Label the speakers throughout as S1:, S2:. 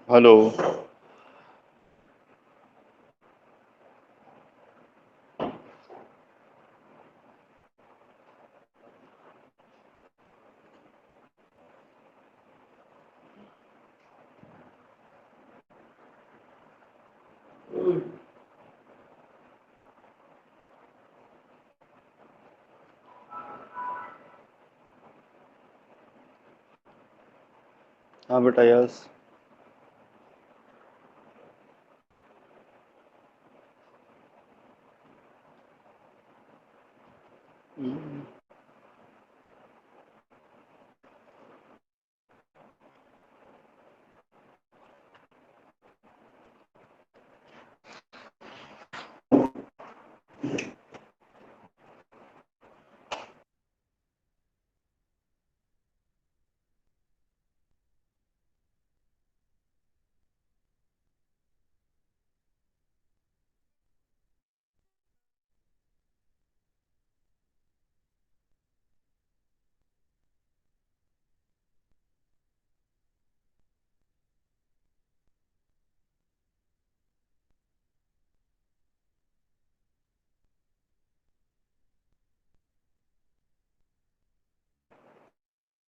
S1: Hello. हाँ बेटा, yes.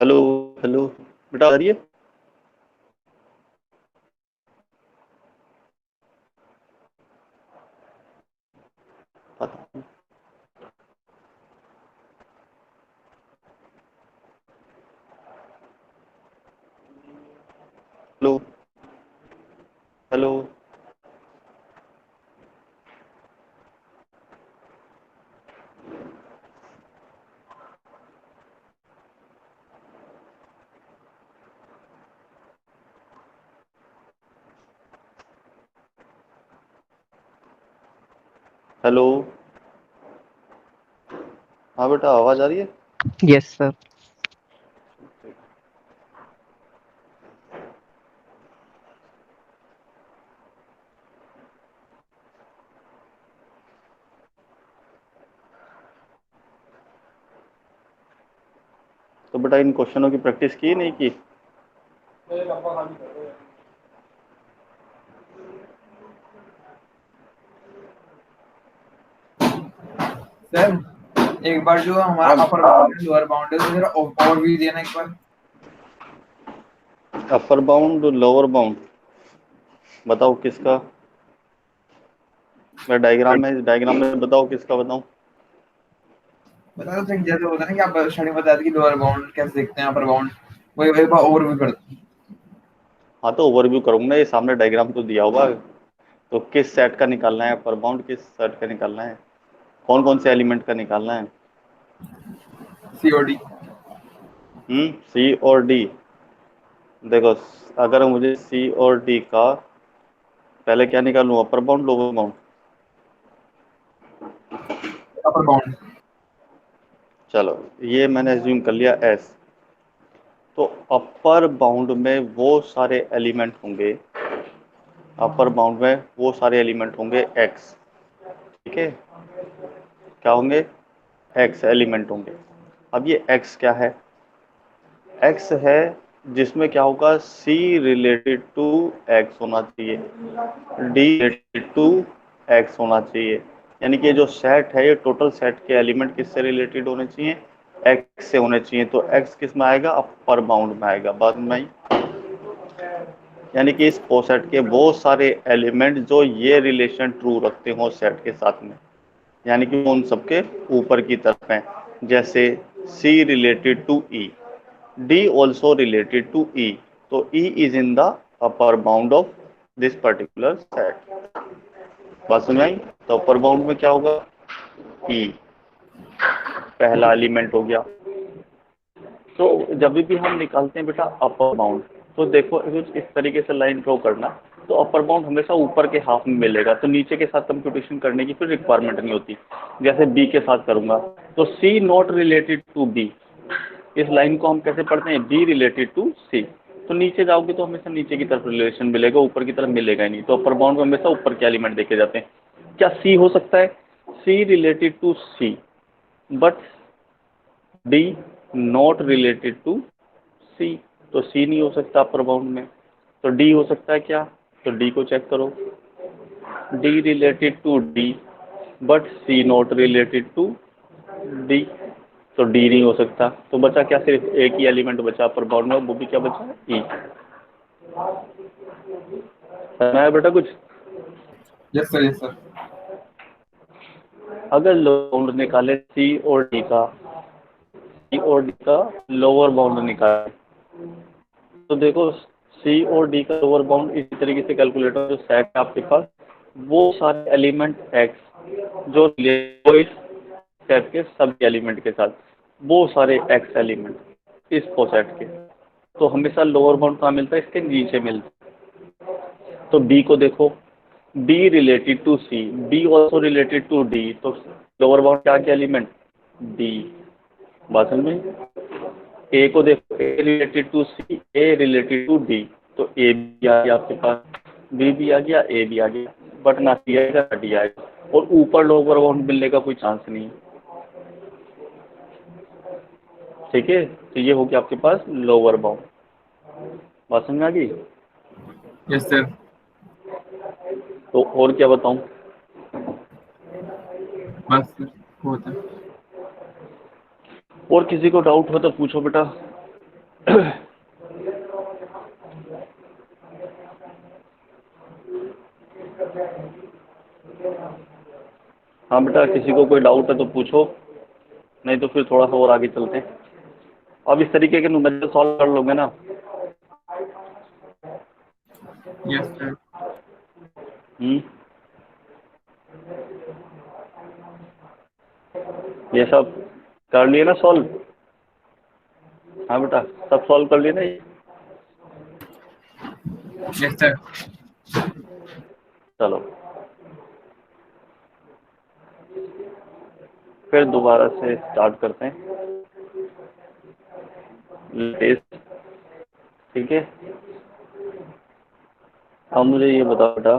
S1: Hello. Hello बेटा, आ रही है? हेलो। हेलो। हेलो। हाँ बेटा, आवाज आ रही है?
S2: Yes sir.
S1: तो बेटा, इन क्वेश्चनों की प्रैक्टिस की नहीं की?
S3: सर एक बार जो हमारा
S1: हाँ।
S3: अपर बाउंड है लोअर बाउंड है तो जरा ओवरव्यू देना एक बार।
S1: अपर बाउंड, लोअर बाउंड बताओ किसका? मैं डायग्राम में बताओ किसका बताऊं?
S3: बता दो सर, जैसे होता है ना कि आप स्टार्टिंग बता दी कि लोअर बाउंड कैसे देखते हैं अपर बाउंड, वही वही बार ओवरव्यू कर दो।
S1: हाँ तो ओवरव्यू करूंगा, ये सामने डायग्राम तो दिया हुआ है। तो किस सेट का निकालना है अपर बाउंड, किस सेट का निकालना है, कौन कौन से एलिमेंट का निकालना है?
S3: सीओडी।
S1: सी और डी। देखो, अगर मुझे सी और डी का पहले क्या निकालूं, upper bound lower bound?
S3: Upper bound.
S1: चलो, ये मैंने एज्यूम कर लिया एस। तो अपर बाउंड में वो सारे एलिमेंट होंगे, अपर बाउंड में वो सारे एलिमेंट होंगे एक्स। ठीक है, क्या होंगे? एक्स एलिमेंट होंगे। अब ये एक्स क्या है? एक्स है जिसमें क्या होगा, सी रिलेटेड टू एक्स होना चाहिए, डी रिलेटेड टू एक्स होना चाहिए। यानी कि जो सेट है, ये टोटल सेट के एलिमेंट किससे रिलेटेड होने चाहिए? एक्स से होने चाहिए। तो एक्स किस में आएगा? अपर बाउंड में आएगा। बाद में आई, यानी कि इस को सेट के वो सारे एलिमेंट जो ये रिलेशन ट्रू रखते हो सेट के साथ में, यानी कि उन सबके ऊपर की तरफ है। जैसे C related to E, D also related to E, तो E is in the upper bound of this particular set. बात समझ आई? तो अपर बाउंड में क्या होगा? ई पहला एलिमेंट हो गया। तो जब भी हम निकालते हैं बेटा अपर बाउंड, तो देखो कुछ इस तरीके से लाइन ड्रॉ करना तो अपर बाउंड हमेशा ऊपर के हाफ में मिलेगा, तो नीचे के साथ कंप्यूटेशन करने की फिर रिक्वायरमेंट नहीं होती। जैसे बी के साथ करूंगा तो सी नॉट रिलेटेड टू बी, इस लाइन को हम कैसे पढ़ते हैं, बी रिलेटेड टू सी। तो नीचे जाओगे तो हमेशा नीचे की तरफ रिलेशन मिलेगा, ऊपर की तरफ मिलेगा ही नहीं। तो अपर बाउंड में हमेशा ऊपर के एलिमेंट देखे जाते हैं। क्या सी हो सकता है, C related to C but D not related to C, तो सी नहीं हो सकता अपर बाउंड में। तो डी हो सकता है क्या, तो डी को चेक करो, D related to D but C not related to D, तो डी नहीं हो सकता। तो बचा क्या, सिर्फ एक ही एलिमेंट बचा अपर बाउंड में, वो भी क्या बचा, ई। है बेटा कुछ?
S3: Yes sir, yes sir.
S1: अगर लोअर बाउंड निकाले सी और डी का, सी और डी का लोअर बाउंड निकाले, तो देखो सी और डी का लोअर बाउंड इसी तरीके से कैलकुलेटर जो सेट है आपके पास, वो सारे एलिमेंट एक्स जो इस सेट के सभी एलिमेंट के साथ, वो सारे एक्स एलिमेंट इस सेट के, तो हमेशा लोअर बाउंड कहाँ मिलता है, इसके नीचे मिलता है। तो बी को देखो, B related to C, B also related to D, तो लोअर बाउंड क्या क्या एलिमेंट, डी। बात समझ में? ए को देखो, A related to C, A related to D, तो ए भी आ गया आपके पास, बी भी आ गया, ए भी आ गया, बट ना सी आएगा ना डी आएगा, और ऊपर लोअर बाउंड मिलने का कोई चांस नहीं है। ठीक है, तो ये हो गया आपके पास लोअर बाउंड। बात समझ में आ गई?
S3: Yes sir.
S1: तो और क्या बताऊं?
S3: बस सर, होता है।
S1: और किसी को डाउट हो तो पूछो बेटा। हाँ बेटा, किसी को कोई डाउट है तो पूछो, नहीं तो फिर थोड़ा सा और आगे चलते हैं। अब इस तरीके के न्यूमेरिकल सॉल्व कर लोगे ना?
S3: Yes sir.
S1: ये सब कर लिए ना सॉल्व? हाँ बेटा, सब सॉल्व कर लिए ना ये?
S3: Yes sir.
S1: चलो फिर दोबारा से स्टार्ट करते हैं टेस्ट। ठीक है, अब मुझे ये बताओ बेटा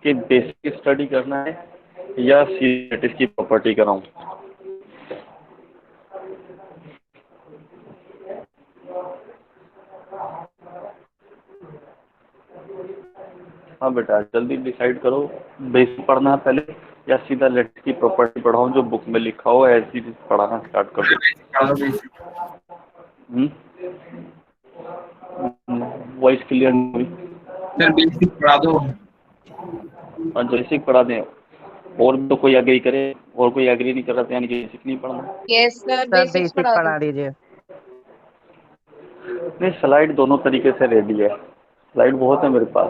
S1: कि बेसिक स्टडी करना है या सीमेट्रिक की प्रॉपर्टी कराऊं? हाँ बेटा, जल्दी डिसाइड करो, बेसिक पढ़ना है पहले या सीधा लेटेस्ट की प्रॉपर्टी पढ़ाऊं जो बुक में लिखा हो, ऐसी पढ़ाना स्टार्ट कर दो। वॉइस क्लियर नहीं हुई
S3: सर, बेसिक पढ़ा दो।
S1: और बेसिक पढ़ा दें, और तो कोई एग्री करे, और कोई एग्री नहीं कर रहा, यानी कि बेसिक नहीं पढ़ना।
S2: यस सर, बेसिक पढ़ा दीजिए।
S1: नहीं, स्लाइड दोनों तरीके से रेडी है, स्लाइड बहुत है मेरे पास।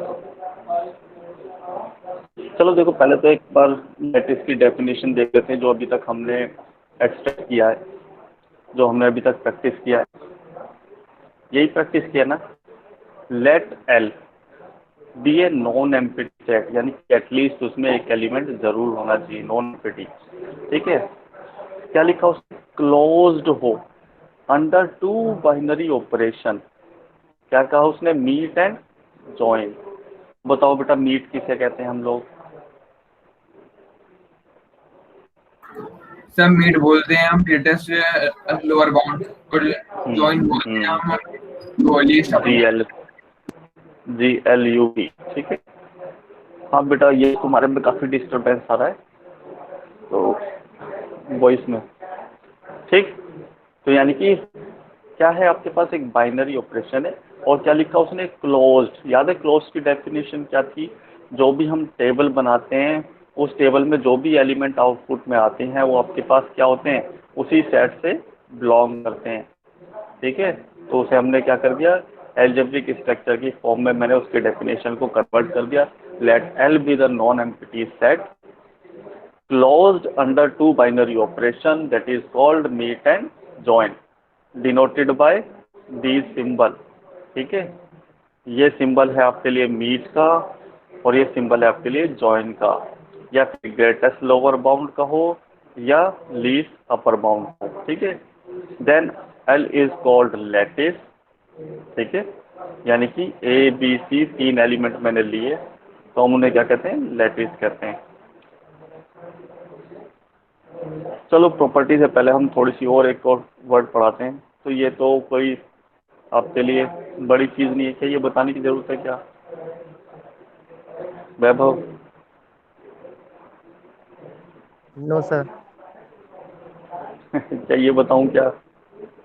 S1: चलो देखो, पहले तो एक बार लैटिस की डेफिनेशन देख लेते हैं जो अभी तक हमने एक्सट्रैक्ट किया है, जो हमने अभी तक प्रैक्टिस किया है। यही प्रैक्टिस किया ना, let L be a non empty set, यानी कि एटलीस्ट उसमें एक एलिमेंट जरूर होना चाहिए, नॉन एम्प्टी। ठीक है, क्या लिखा उसने, क्लोज्ड हो अंडर टू बाइनरी ऑपरेशन। क्या कहा उसने, मीट एंड जॉइन। बताओ बेटा, मीट किसे कहते हैं हम लोग?
S3: सर, मीट बोलते हैं हम लेटेस्ट लोअर बाउंड, और जॉइन बोलते हैं हम
S1: GLUB। ठीक है, हाँ बेटा, ये तुम्हारे में काफ़ी डिस्टर्बेंस आ रहा है तो वॉइस में। ठीक, तो यानी कि क्या है, आपके पास एक बाइनरी ऑपरेशन है, और क्या लिखा उसने, क्लोज्ड। याद है क्लोज्ड की डेफिनेशन क्या थी, जो भी हम टेबल बनाते हैं उस टेबल में जो भी एलिमेंट आउटपुट में आते हैं वो आपके पास क्या होते हैं, उसी सेट से बिलोंग करते हैं। ठीक है, तो उसे हमने क्या कर दिया, एल्जेब्रिक स्ट्रक्चर की फॉर्म में मैंने उसके डेफिनेशन को कन्वर्ट कर दिया। Let L be the non empty set closed under two binary operation that is called meet and join, denoted by these symbol। ठीक है, ये सिंबल है आपके लिए मीट का और ये सिंबल है आपके लिए जॉइन का, या फिर ग्रेटेस्ट लोअर बाउंड का हो या लीस्ट अपर बाउंड हो, ठीक है। Then L is called lattice, ठीक है, यानी कि ए बी सी तीन एलिमेंट मैंने लिए तो हम उन्हें क्या कहते हैं, लैटिस कहते हैं। चलो प्रॉपर्टी से पहले हम थोड़ी सी और एक और वर्ड पढ़ाते हैं। तो ये तो कोई आपके लिए बड़ी चीज नहीं है, क्या ये बताने की जरूरत है क्या वैभव?
S2: No sir.
S1: क्या ये बताऊं क्या,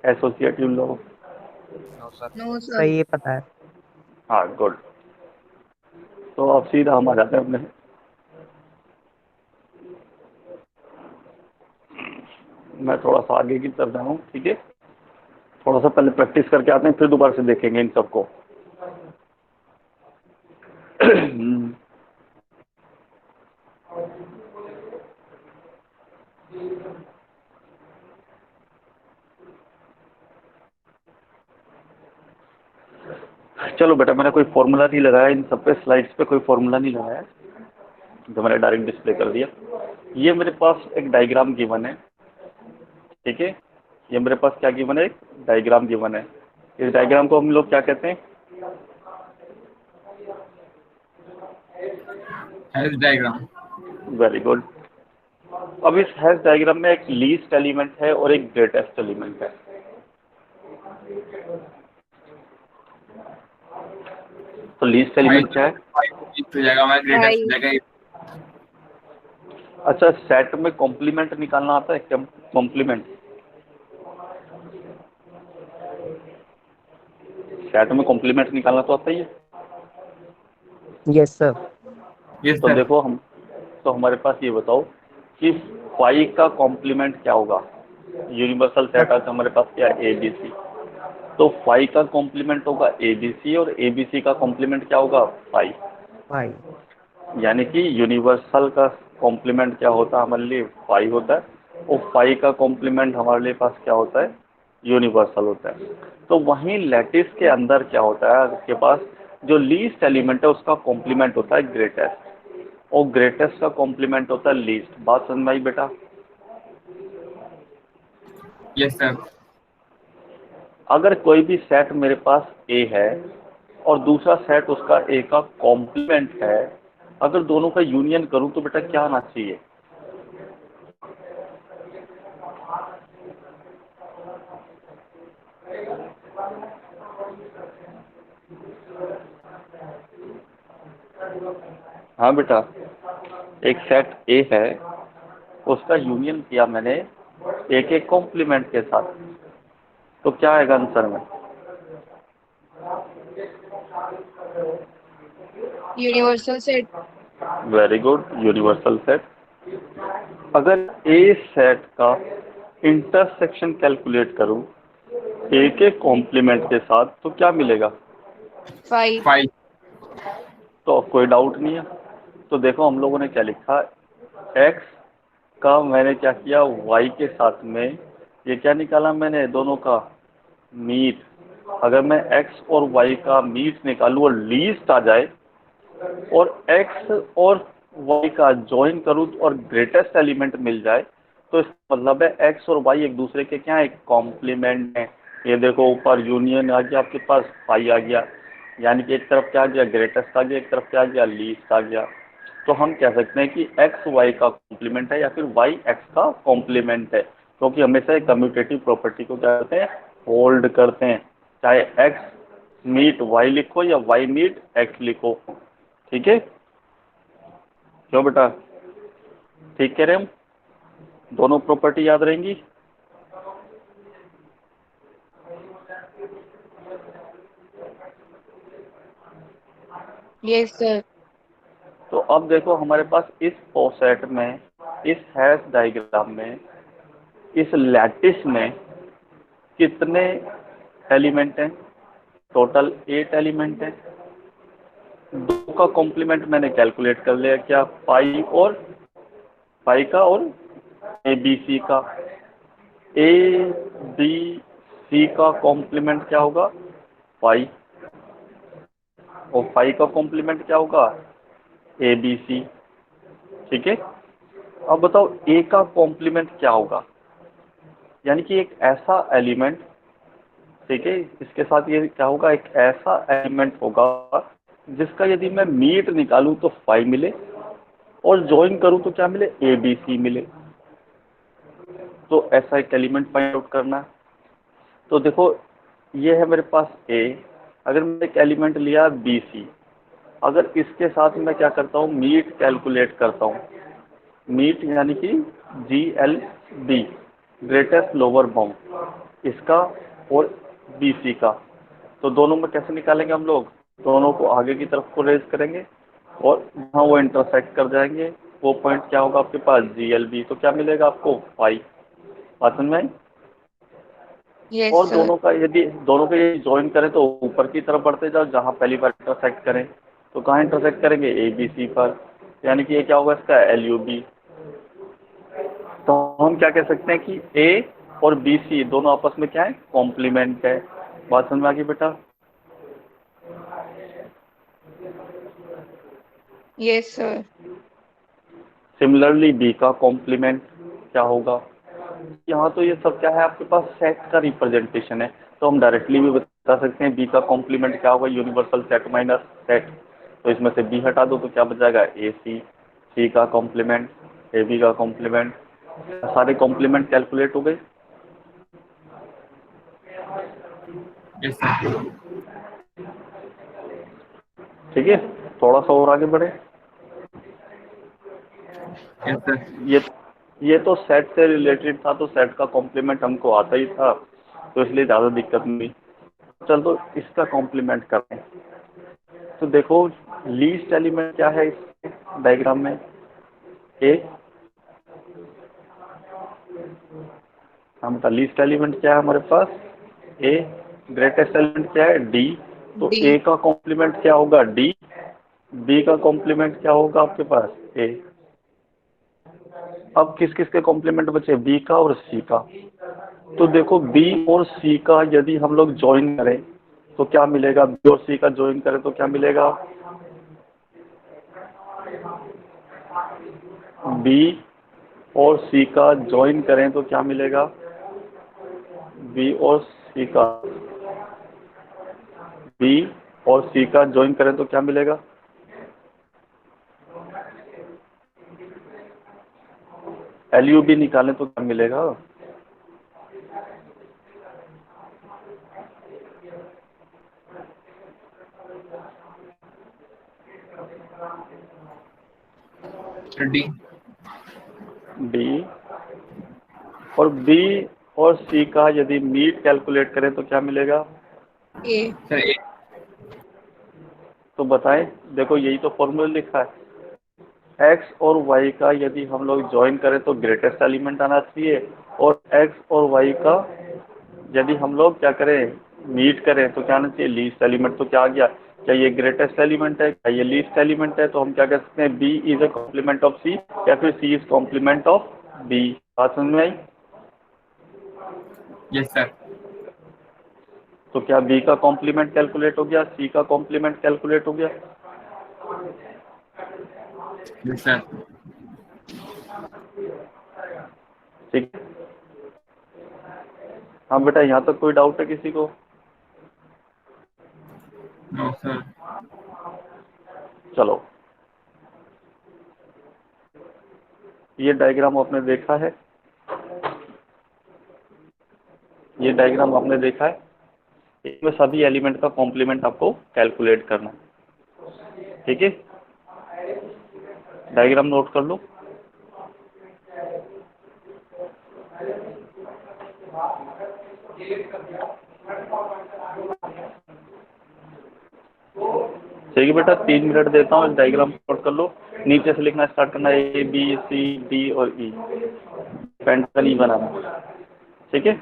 S1: associative law?
S3: No sir.
S4: No sir.
S2: सही, ये पता है।
S1: हाँ गुड। तो अब सीधा हम आ जाते हैं अपने, मैं थोड़ा सा आगे की तरफ जाऊँ, ठीक है, थोड़ा सा पहले प्रैक्टिस करके आते हैं फिर दोबारा से देखेंगे इन सबको। चलो बेटा, मैंने कोई फॉर्मूला नहीं लगाया इन सब पे, स्लाइड्स पे कोई फॉर्मूला नहीं लगाया, जो मैंने डायरेक्ट डिस्प्ले कर दिया। ये मेरे पास एक डायग्राम गिवन है, ठीक है, ये मेरे पास क्या गिवन है, एक डायग्राम गिवन है। इस डायग्राम को हम लोग क्या कहते हैं?
S3: Hash diagram.
S1: Very good. अब इस हैश डायग्राम में एक लीस्ट एलिमेंट है और एक ग्रेटेस्ट एलिमेंट है। तो लीस्ट एलिमेंट क्या है?
S3: हो जाएगा हमारा ग्रेटेस्ट हो जाएगा।
S1: अच्छा, सेट में कॉम्प्लीमेंट निकालना आता है क्या? कॉम्प्लीमेंट सेट में कॉम्प्लीमेंट निकालना तो आता ही है।
S2: Yes sir.
S3: यस
S1: तो
S3: सर।
S1: देखो हम, तो हमारे पास ये बताओ कि फाइव का कॉम्प्लीमेंट क्या होगा? यूनिवर्सल सेट आज हमारे पास क्या है, ABC। तो फाइव का कॉम्प्लीमेंट होगा ABC और ABC का कॉम्प्लीमेंट क्या होगा, फाइव।
S2: भाई।
S1: यानी कि यूनिवर्सल का कॉम्प्लीमेंट क्या होता है हमारे लिए, फाइव होता है, और फाइव का कॉम्प्लीमेंट हमारे लिए पास क्या होता है, यूनिवर्सल होता है। तो वहीं लैटिस के अंदर क्या होता है, आपके पास जो लीस्ट एलिमेंट है उसका कॉम्प्लीमेंट होता है ग्रेटेस्ट, और ग्रेटेस्ट का कॉम्प्लीमेंट होता है लीस्ट। बात समझ में आई बेटा?
S3: Yes sir.
S1: अगर कोई भी सेट मेरे पास A है और दूसरा सेट उसका A का कॉम्प्लीमेंट है, अगर दोनों का यूनियन करूं तो बेटा क्या आना चाहिए? हाँ बेटा, एक सेट A है, उसका यूनियन किया मैंने A के कॉम्प्लीमेंट के साथ, तो क्या आएगा आंसर में?
S4: Universal set.
S1: Very good, universal set. अगर A सेट का इंटरसेक्शन कैलकुलेट करूं A के कॉम्प्लीमेंट के साथ तो क्या मिलेगा?
S4: 5।
S3: 5।
S1: तो अब कोई डाउट नहीं है। तो देखो हम लोगों ने क्या लिखा, x का मैंने क्या किया, y के साथ में ये क्या निकाला मैंने, दोनों का मीट। अगर मैं x और y का मीट निकालूं और लीस्ट आ जाए, और x और y का ज्वाइन करूं और ग्रेटेस्ट एलिमेंट मिल जाए, तो इसका मतलब है x और y एक दूसरे के क्या है, कॉम्प्लीमेंट है। ये देखो ऊपर यूनियन आ गया आपके पास, फाई आ गया, यानी कि एक तरफ क्या आ गया, ग्रेटेस्ट आ गया, एक तरफ क्या आ गया, लीस्ट आ गया। तो हम कह सकते हैं कि x y का कॉम्प्लीमेंट है या फिर y x का कॉम्प्लीमेंट है, क्योंकि हमेशा कम्यूटेटिव प्रॉपर्टी को क्या करते हैं, होल्ड करते हैं। चाहे x मीट y लिखो या y मीट x लिखो, ठीक है। क्यों बेटा, ठीक कह रहे हम? दोनों प्रॉपर्टी याद रहेंगी?
S4: Yes sir.
S1: तो अब देखो हमारे पास इस सेट में, इस हैश डायग्राम में, इस लैटिस में कितने एलिमेंट हैं? टोटल 8 एलिमेंट हैं। दो का कॉम्प्लीमेंट मैंने कैलकुलेट कर लिया, क्या, फाइव का और ए बी सी का। ए बी सी का कॉम्प्लीमेंट क्या होगा, फाइव। और 5 का कॉम्प्लीमेंट क्या होगा, ए बी सी। ठीक है, अब बताओ ए का कॉम्प्लीमेंट क्या होगा, यानी कि एक ऐसा एलिमेंट, ठीक है, इसके साथ ये क्या होगा, एक ऐसा एलिमेंट होगा जिसका यदि मैं मीट निकालूं तो 5 मिले और ज्वाइन करूं तो क्या मिले, ए बी सी मिले। तो ऐसा एक एलिमेंट फाइंड आउट करना है। तो देखो ये है मेरे पास ए, अगर मैंने एक एलिमेंट लिया बी सी, अगर इसके साथ मैं क्या करता हूँ, मीट कैलकुलेट करता हूँ, मीट यानी कि G L B, greatest lower bound इसका और बी सी का, तो दोनों में कैसे निकालेंगे हम लोग, दोनों को आगे की तरफ को रेज करेंगे और जहाँ वो इंटरसेक्ट कर जाएंगे वो पॉइंट क्या होगा आपके पास, जी एल बी, तो क्या मिलेगा आपको 5। बात समझ में आई?
S4: Yes,
S1: और
S4: sir.
S1: दोनों को यदि ज्वाइन करें तो ऊपर की तरफ बढ़ते जाओ, जहाँ पहली बार इंटरसेक्ट करें तो कहाँ इंटरसेक्ट करेंगे, ए बी सी पर, यानी कि ये क्या होगा इसका, एल यू बी। तो हम क्या कह सकते हैं कि ए और बी सी दोनों आपस में क्या है, कॉम्प्लीमेंट है। बात समझ में आ गई बेटा?
S4: Yes, sir.
S1: सिमिलरली बी का कॉम्प्लीमेंट क्या होगा, यहाँ तो ये सब क्या है आपके पास, सेट का रिप्रेजेंटेशन है, तो हम डायरेक्टली भी बता सकते हैं बी का कॉम्प्लीमेंट क्या होगा, यूनिवर्सल सेट माइनस सेट। तो इसमें से बी हटा दो तो क्या बच जाएगा, ए सी, सी का कॉम्प्लीमेंट, ए बी का कॉम्प्लीमेंट, सारे कॉम्प्लीमेंट कैलकुलेट हो गए।
S3: Yes sir.
S1: ठीक है, थोड़ा सा और आगे बढ़े।
S3: Yes sir.
S1: ये ये तो सेट से रिलेटेड था, तो सेट का कॉम्प्लीमेंट हमको आता ही था, तो इसलिए ज़्यादा दिक्कत नहीं। चल तो इसका कॉम्प्लीमेंट करें, तो देखो लीस्ट एलिमेंट क्या है इस डायग्राम में, ए, हाँ बता, लीस्ट एलिमेंट क्या है हमारे पास, ए, ग्रेटेस्ट एलिमेंट क्या है, डी, तो ए
S4: D.
S1: का कॉम्प्लीमेंट क्या होगा, डी, बी का कॉम्प्लीमेंट क्या होगा आपके पास, ए। अब किस किस के कॉम्प्लीमेंट बचे, बी का और सी का। तो देखो बी और सी का यदि हम लोग ज्वाइन करें तो क्या मिलेगा, बी और सी का ज्वाइन करें तो क्या मिलेगा, बी और सी का ज्वाइन करें तो क्या मिलेगा, बी और सी का, बी और सी का ज्वाइन करें तो क्या मिलेगा, एल यू बी निकालें तो क्या मिलेगा,
S3: डी।
S1: डी, और बी और सी का यदि मीट कैलकुलेट करें तो क्या मिलेगा,
S4: A.
S3: सर ए।
S1: तो बताएं, देखो यही तो फॉर्मूला लिखा है, एक्स और वाई का यदि हम लोग ज्वाइन करें तो ग्रेटेस्ट एलिमेंट आना चाहिए, और एक्स और वाई का यदि हम लोग क्या करें, मीट करें तो क्या आना चाहिए, लीस्ट एलिमेंट। तो क्या आ गया, क्या ये ग्रेटेस्ट एलिमेंट है, क्या ये लीस्ट एलिमेंट है, तो हम क्या कह सकते हैं, B is a complement of C, या फिर C is complement of B. बात समझ में आई?
S3: Yes sir.
S1: तो क्या बी का कॉम्प्लीमेंट कैलकुलेट हो गया, सी का कॉम्प्लीमेंट कैलकुलेट हो गया?
S3: Yes sir.
S1: ठीक है, हाँ बेटा, यहाँ तक कोई डाउट है किसी को?
S3: No sir.
S1: चलो, ये डायग्राम आपने देखा है, ये डायग्राम आपने देखा है, इसमें सभी एलिमेंट का कॉम्प्लीमेंट आपको कैलकुलेट करना है। ठीक है, डायग्राम नोट कर लो। ठीक है बेटा, 3 मिनट देता हूँ, डायग्राम नोट कर लो, नीचे से लिखना स्टार्ट करना, ए बी सी डी और ई, पेंटागन ई बनाना। ठीक है,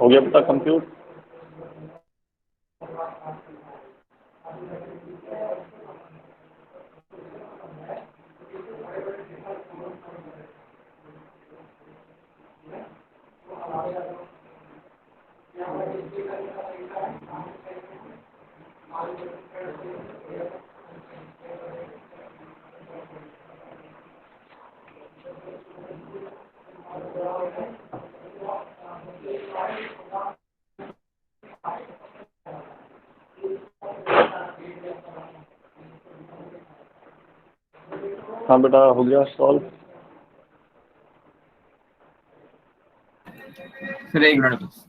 S1: हो गया बेटा कंप्यूट? हाँ बेटा हो गया सॉल्व।
S3: सर एक मिनट बस।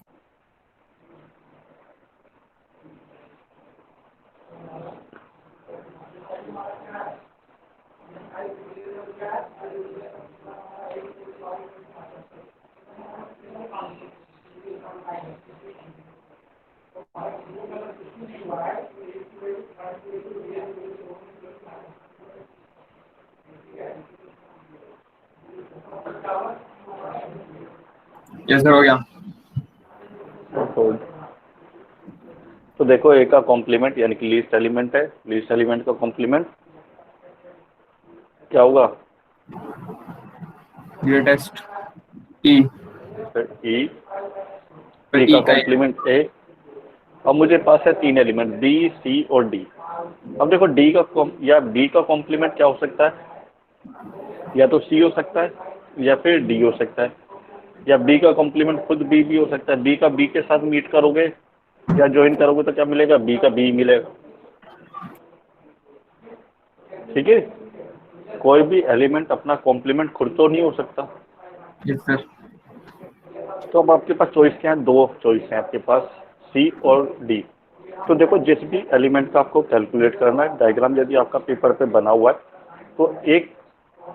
S3: यस सर हो गया।
S1: तो देखो ए का कॉम्प्लीमेंट यानी कि लीस्ट एलिमेंट है, लीस्ट एलिमेंट का कॉम्प्लीमेंट क्या होगा?
S3: ग्रेटेस्ट ई
S1: ई
S3: पर
S1: का
S3: ई का
S1: कॉम्प्लीमेंट ए। अब मुझे पास है 3 एलिमेंट बी सी और डी। अब देखो डी का या बी का कॉम्प्लीमेंट क्या हो सकता है? या तो सी हो सकता है या फिर डी हो सकता है, या बी का कॉम्प्लीमेंट खुद बी भी हो सकता है। बी का बी के साथ मीट करोगे या ज्वाइन करोगे तो क्या मिलेगा? बी का बी मिलेगा। ठीक है, कोई भी एलिमेंट अपना कॉम्प्लीमेंट खुद तो नहीं हो सकता।
S3: Yes sir.
S1: तो अब आपके पास चॉइस क्या है? 2 चॉइस है आपके पास, सी और डी। तो देखो जिस भी एलिमेंट का आपको कैलकुलेट करना है, डायग्राम यदि आपका पेपर पे बना हुआ है तो एक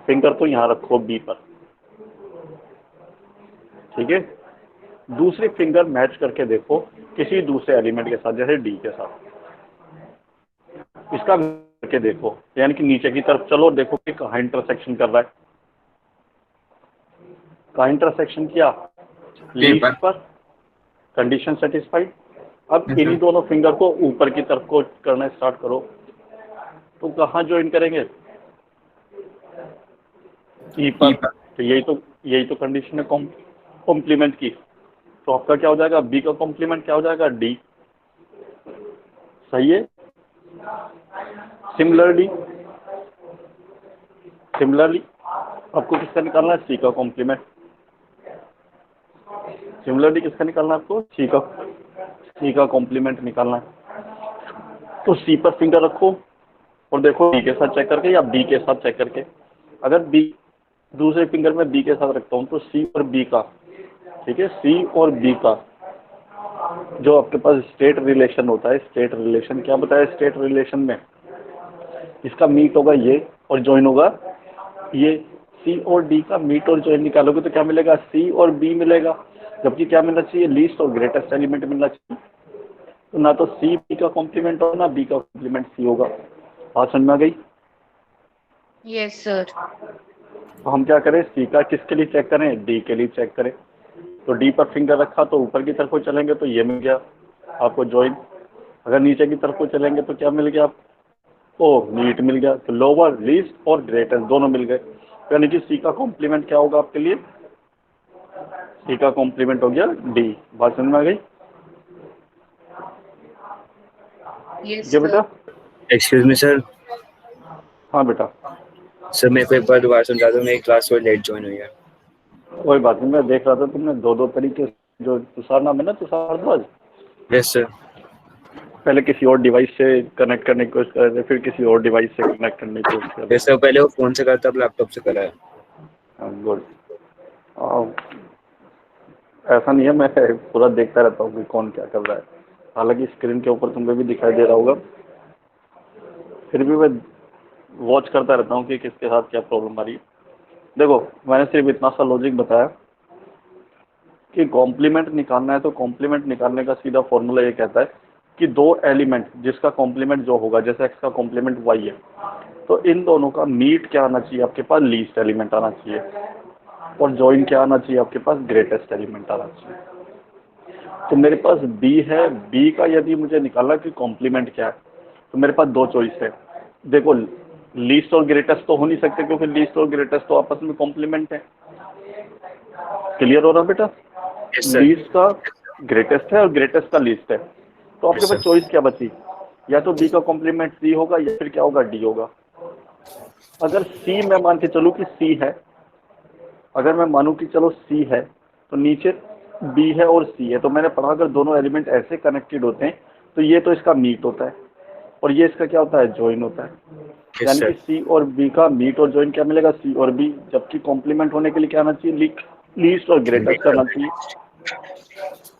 S1: फिंगर तो यहाँ रखो बी पर, ठीक है। दूसरी फिंगर मैच करके देखो किसी दूसरे एलिमेंट के साथ, जैसे डी के साथ। इसका करके देखो, यानी कि नीचे की तरफ चलो, देखो कि कहाँ इंटरसेक्शन कर रहा है। कहाँ इंटरसेक्शन किया? लीस्ट पर, कंडीशन सेटिस्फाइड। अब
S3: Yes,
S1: इन्हीं
S3: sir.
S1: दोनों फिंगर को ऊपर की तरफ को करना स्टार्ट करो, तो कहाँ ज्वाइन करेंगे? ई पर।
S3: ई पर।
S1: तो यही तो कंडीशन है कॉम्प्लीमेंट की। तो आपका क्या हो जाएगा? बी का कॉम्प्लीमेंट क्या हो जाएगा? डी। सही है। सिमिलरली आपको किसका निकालना है? सी का कॉम्प्लीमेंट। सिमिलरली किसका निकालना है आपको? सी का कॉम्प्लीमेंट निकालना है। तो सी पर फिंगर रखो और देखो डी के साथ चेक करके या बी के साथ चेक करके। अगर बी, दूसरे फिंगर में बी के साथ रखता हूँ तो सी और बी का, ठीक है, सी और बी का जो आपके पास स्टेट रिलेशन होता है, स्टेट रिलेशन क्या बताया? स्टेट रिलेशन में इसका मीट होगा ये और ज्वाइन होगा ये। सी और डी का मीट और ज्वाइन निकालोगे तो क्या मिलेगा? सी और बी मिलेगा। जबकि क्या मिलना चाहिए? लीस्ट और ग्रेटेस्ट एलिमेंट मिलना चाहिए। तो ना तो सी बी का कॉम्प्लीमेंट होगा ना बी का कॉम्प्लीमेंट सी होगा। बात समझ में आ गई?
S4: Yes, sir.
S1: तो हम क्या करें? सी का किसके लिए चेक करें? डी के लिए चेक करें। तो डी पर फिंगर रखा तो ऊपर की तरफ को चलेंगे तो ये मिल गया आपको ज्वाइन। अगर नीचे की तरफ को चलेंगे तो क्या मिल गया आपको? मीट मिल गया। तो लोअर, लीस्ट और ग्रेटेस्ट दोनों मिल गए। यानी कि सी का कॉम्प्लीमेंट क्या होगा आपके लिए? सी का कॉम्प्लीमेंट हो गया डी। बात समझ में आ गई?
S4: Yes,
S1: ये
S4: sir.
S1: बेटा?
S5: Excuse me sir.
S1: हाँ बेटा।
S5: सर मेरे को एक बार दोबारा समझा दो, मेरी क्लास थोड़ी लेट ज्वाइन हुई है।
S1: कोई बात नहीं, मैं देख रहा था तुमने दो तरीके से, जो तुषार नाम है ना, तुषार भारद्वाज,
S5: यस सर।
S1: पहले किसी और डिवाइस से कनेक्ट करने की कोशिश कर रहे थे, फिर किसी और डिवाइस से कनेक्ट करने की कोशिश कर रहे
S5: यस सर, पहले वो फोन से करता, अब लैपटॉप से करा है।
S1: थे। गुड। ऐसा नहीं है, मैं पूरा देखता रहता हूँ कि कौन क्या कर रहा है। हालांकि स्क्रीन के ऊपर तुम्हें भी दिखाई दे रहा होगा, फिर भी मैं वॉच करता रहता हूँ कि किसके साथ क्या प्रॉब्लम आ रही है। देखो मैंने सिर्फ इतना सा लॉजिक बताया कि कॉम्प्लीमेंट निकालना है तो कॉम्प्लीमेंट निकालने का सीधा फॉर्मूला ये कहता है कि दो एलिमेंट जिसका कॉम्प्लीमेंट जो होगा, जैसे एक्स का कॉम्प्लीमेंट वाई है, तो इन दोनों का मीट क्या आना चाहिए आपके पास? लीस्ट एलिमेंट आना चाहिए। और ज्वाइन क्या आना चाहिए आपके पास? ग्रेटेस्ट एलिमेंट आना चाहिए। तो मेरे पास बी है, बी का यदि मुझे निकालना कि कॉम्प्लीमेंट क्या है, तो मेरे पास दो चॉइस है। देखो लीस्ट और ग्रेटेस्ट तो हो नहीं सकते, क्योंकि लीस्ट और ग्रेटेस्ट तो आपस में कॉम्प्लीमेंट है। क्लियर हो रहा बेटा?
S5: Yes, sir.
S1: लीस्ट का ग्रेटेस्ट है और ग्रेटेस्ट का लीस्ट है, तो आपके
S5: Yes,
S1: पास
S5: sir.
S1: चॉइस क्या बची? या तो बी का कॉम्प्लीमेंट सी होगा या फिर क्या होगा, डी होगा। अगर सी मैं मान के चलूँ कि सी है, अगर मैं मानूं कि चलो सी है, तो नीचे बी है और सी है, तो मैंने पढ़ा अगर दोनों एलिमेंट ऐसे कनेक्टेड होते हैं तो ये तो इसका मीट होता है और ये इसका क्या होता है, ज्वाइन होता है।
S5: Yes,
S1: यानी
S5: sir.
S1: कि सी और बी का मीट और ज्वाइन क्या मिलेगा, सी और बी। जबकि कॉम्प्लीमेंट होने के लिए क्या आना चाहिए, लीस्ट और ग्रेटेस्ट आना चाहिए।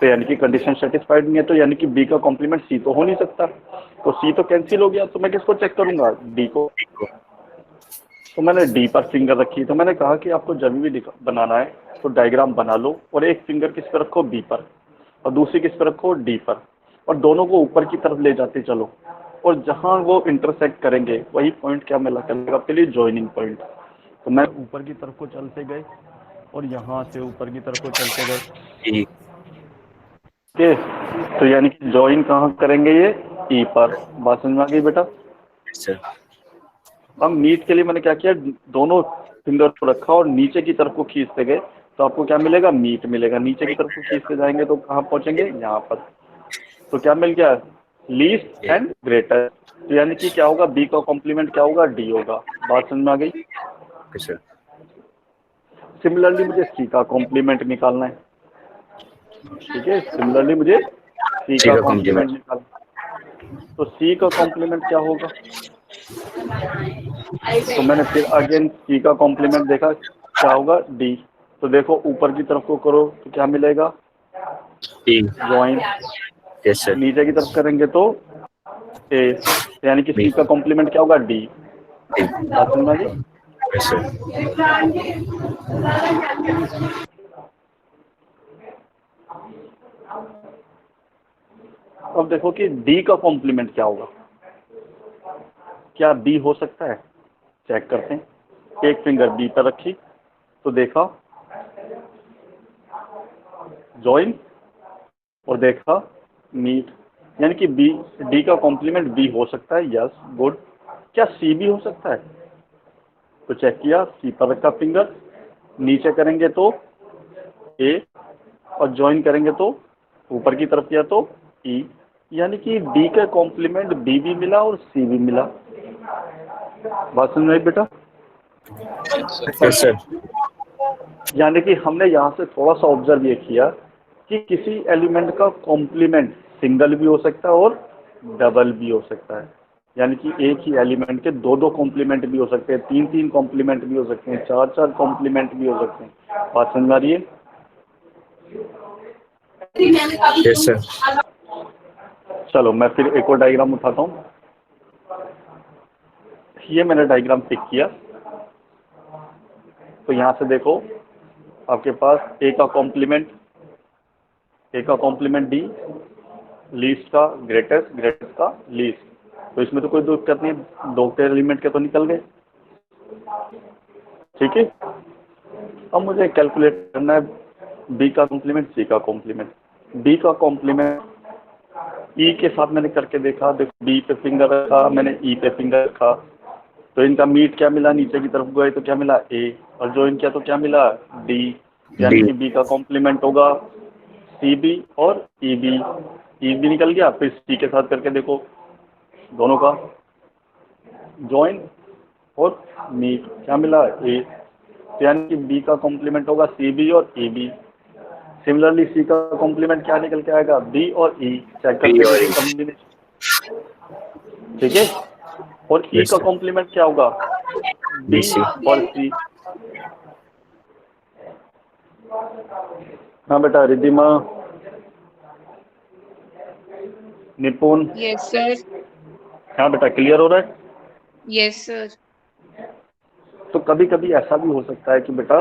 S1: तो यानी कि कंडीशन सेटिस्फाइड नहीं है, तो यानी कि बी का कॉम्प्लीमेंट सी तो हो नहीं सकता, तो सी तो कैंसिल हो गया। तो मैं किसको चेक करूंगा, डी को। तो मैंने डी पर फिंगर रखी। तो मैंने कहा कि आपको जब भी बनाना है तो डायग्राम बना लो और एक फिंगर किस पर रखो, बी पर, और दूसरी किस पर रखो, डी पर, और दोनों को ऊपर की तरफ ले जाते चलो, और जहां वो इंटरसेक्ट करेंगे वही पॉइंट क्या मिला करेगा आपके लिए, ज्वाइनिंग पॉइंट। तो मैं ऊपर की तरफ को चलते गए और यहाँ से ऊपर की तरफ को चलते गए।
S5: E.
S1: ओके, तो यानी कि ज्वाइन कहाँ करेंगे, ये ई पर। बात समझ में आ गई बेटा?
S5: Yes, sir.
S1: अब मीट के लिए मैंने क्या किया, दोनों फिंगर को रखा और नीचे की तरफ को खींचते गए, तो आपको क्या मिलेगा, मीट मिलेगा। नीचे की तरफ को खींचते जाएंगे तो कहाँ पहुंचेंगे, यहाँ पर। तो क्या मिल गया, लीस्ट एंड ग्रेटर। तो यानी कि क्या होगा, बी का कॉम्प्लीमेंट क्या होगा, डी होगा। बात समझ में आ गई?
S5: Yes, sir.
S1: सिमिलरली मुझे सी का कॉम्प्लीमेंट निकालना है। ठीक है, सिमिलरली मुझे सी
S5: C
S1: का
S5: का
S1: कॉम्प्लीमेंट
S5: complement.
S1: निकालना। तो सी का कॉम्प्लीमेंट क्या होगा, तो मैंने फिर अगेन सी का कॉम्प्लीमेंट देखा क्या होगा, डी। तो देखो ऊपर की तरफ को करो तो क्या मिलेगा,
S5: E.
S1: ज्वाइन।
S5: Yes, sir.
S1: नीचे की तरफ करेंगे तो ए, यानी कि सी
S5: B.
S1: का कॉम्प्लीमेंट क्या होगा, डी।
S5: D.
S1: बात समझ में आ गई?
S5: Yes, sir.
S1: अब देखो कि डी का कॉम्प्लीमेंट क्या होगा, क्या बी हो सकता है, चेक करते हैं। एक फिंगर बी पर रखी तो देखा ज्वाइन और देखा मीट, यानी कि बी, डी का कॉम्प्लीमेंट बी हो सकता है। Yes, good. क्या सी भी हो सकता है, तो चेक किया, सी पर रखा फिंगर, नीचे करेंगे तो ए और ज्वाइन करेंगे तो ऊपर की तरफ किया तो ई, यानी कि डी का कॉम्प्लीमेंट बी भी मिला और सी भी मिला। बात समझ में आई बेटा?
S5: Yes, sir.
S1: यानी कि हमने यहाँ से थोड़ा सा ऑब्जर्व ये किया कि किसी एलिमेंट का कॉम्प्लीमेंट सिंगल भी हो सकता है और डबल भी हो सकता है। यानी कि एक ही एलिमेंट के दो दो कॉम्प्लीमेंट भी हो सकते हैं, तीन तीन कॉम्प्लीमेंट भी हो सकते हैं, चार चार कॉम्प्लीमेंट भी हो सकते हैं। बात समझ आ रही है?
S5: Yes, sir.
S1: चलो मैं फिर एक और डायग्राम उठाता हूँ। ये मैंने डायग्राम पिक किया, तो यहाँ से देखो आपके पास ए का कॉम्प्लीमेंट डी, लीस्ट का ग्रेटेस्ट, ग्रेटेस्ट का लीस्ट। तो इसमें तो कोई दिक्कत नहीं, दो एलिमेंट के तो निकल गए। ठीक है, अब मुझे कैलकुलेट करना है बी का कॉम्प्लीमेंट, सी का कॉम्प्लीमेंट। बी का कॉम्प्लीमेंट ई के साथ मैंने करके देखा, देखो बी पे फिंगर रखा मैंने, ई पे फिंगर रखा, तो इनका मीट क्या मिला, नीचे की तरफ गए तो क्या मिला, ए, और ज्वाइन किया तो क्या मिला, डी। यानी
S5: D.
S1: कि बी का कॉम्प्लीमेंट होगा सी बी और ई बी। ई बी निकल गया, फिर सी के साथ करके देखो, दोनों का ज्वाइन और मीट क्या मिला, ए। तो यानी कि बी का कॉम्प्लीमेंट होगा सी बी और ई बी। सिमिलरली सी का कॉम्प्लीमेंट क्या निकल के आएगा, बी और ई। चेक करते
S5: B और
S1: हैं
S5: E.
S1: कॉम्बिनेशन। ठीक है, और ई
S5: Yes,
S1: का
S5: sir.
S1: कॉम्प्लीमेंट क्या होगा, डी
S5: B, C.
S1: और सी। हाँ बेटा, रिद्धिमा, निपुण,
S4: Yes, sir.
S1: हाँ बेटा, क्लियर हो रहा है?
S4: Yes, sir.
S1: तो कभी कभी ऐसा भी हो सकता है कि बेटा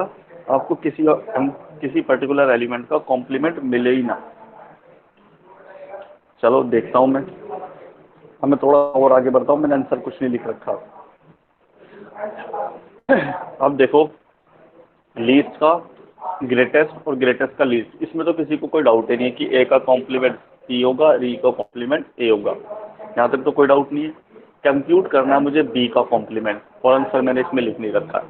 S1: आपको किसी पर्टिकुलर एलिमेंट का कॉम्प्लीमेंट मिले ही ना। चलो देखता हूँ मैं, अब मैं थोड़ा और आगे बढ़ता हूँ, मैंने आंसर कुछ नहीं लिख रखा। अब देखो लीस्ट का ग्रेटेस्ट और ग्रेटेस्ट का लीस्ट, इसमें तो किसी को कोई डाउट ही नहीं है कि ए का कॉम्प्लीमेंट सी होगा, डी का कॉम्प्लीमेंट ए होगा, यहाँ तक तो कोई डाउट नहीं है। कंप्यूट करना है मुझे बी का कॉम्प्लीमेंट, और आंसर मैंने इसमें लिख नहीं रखा है।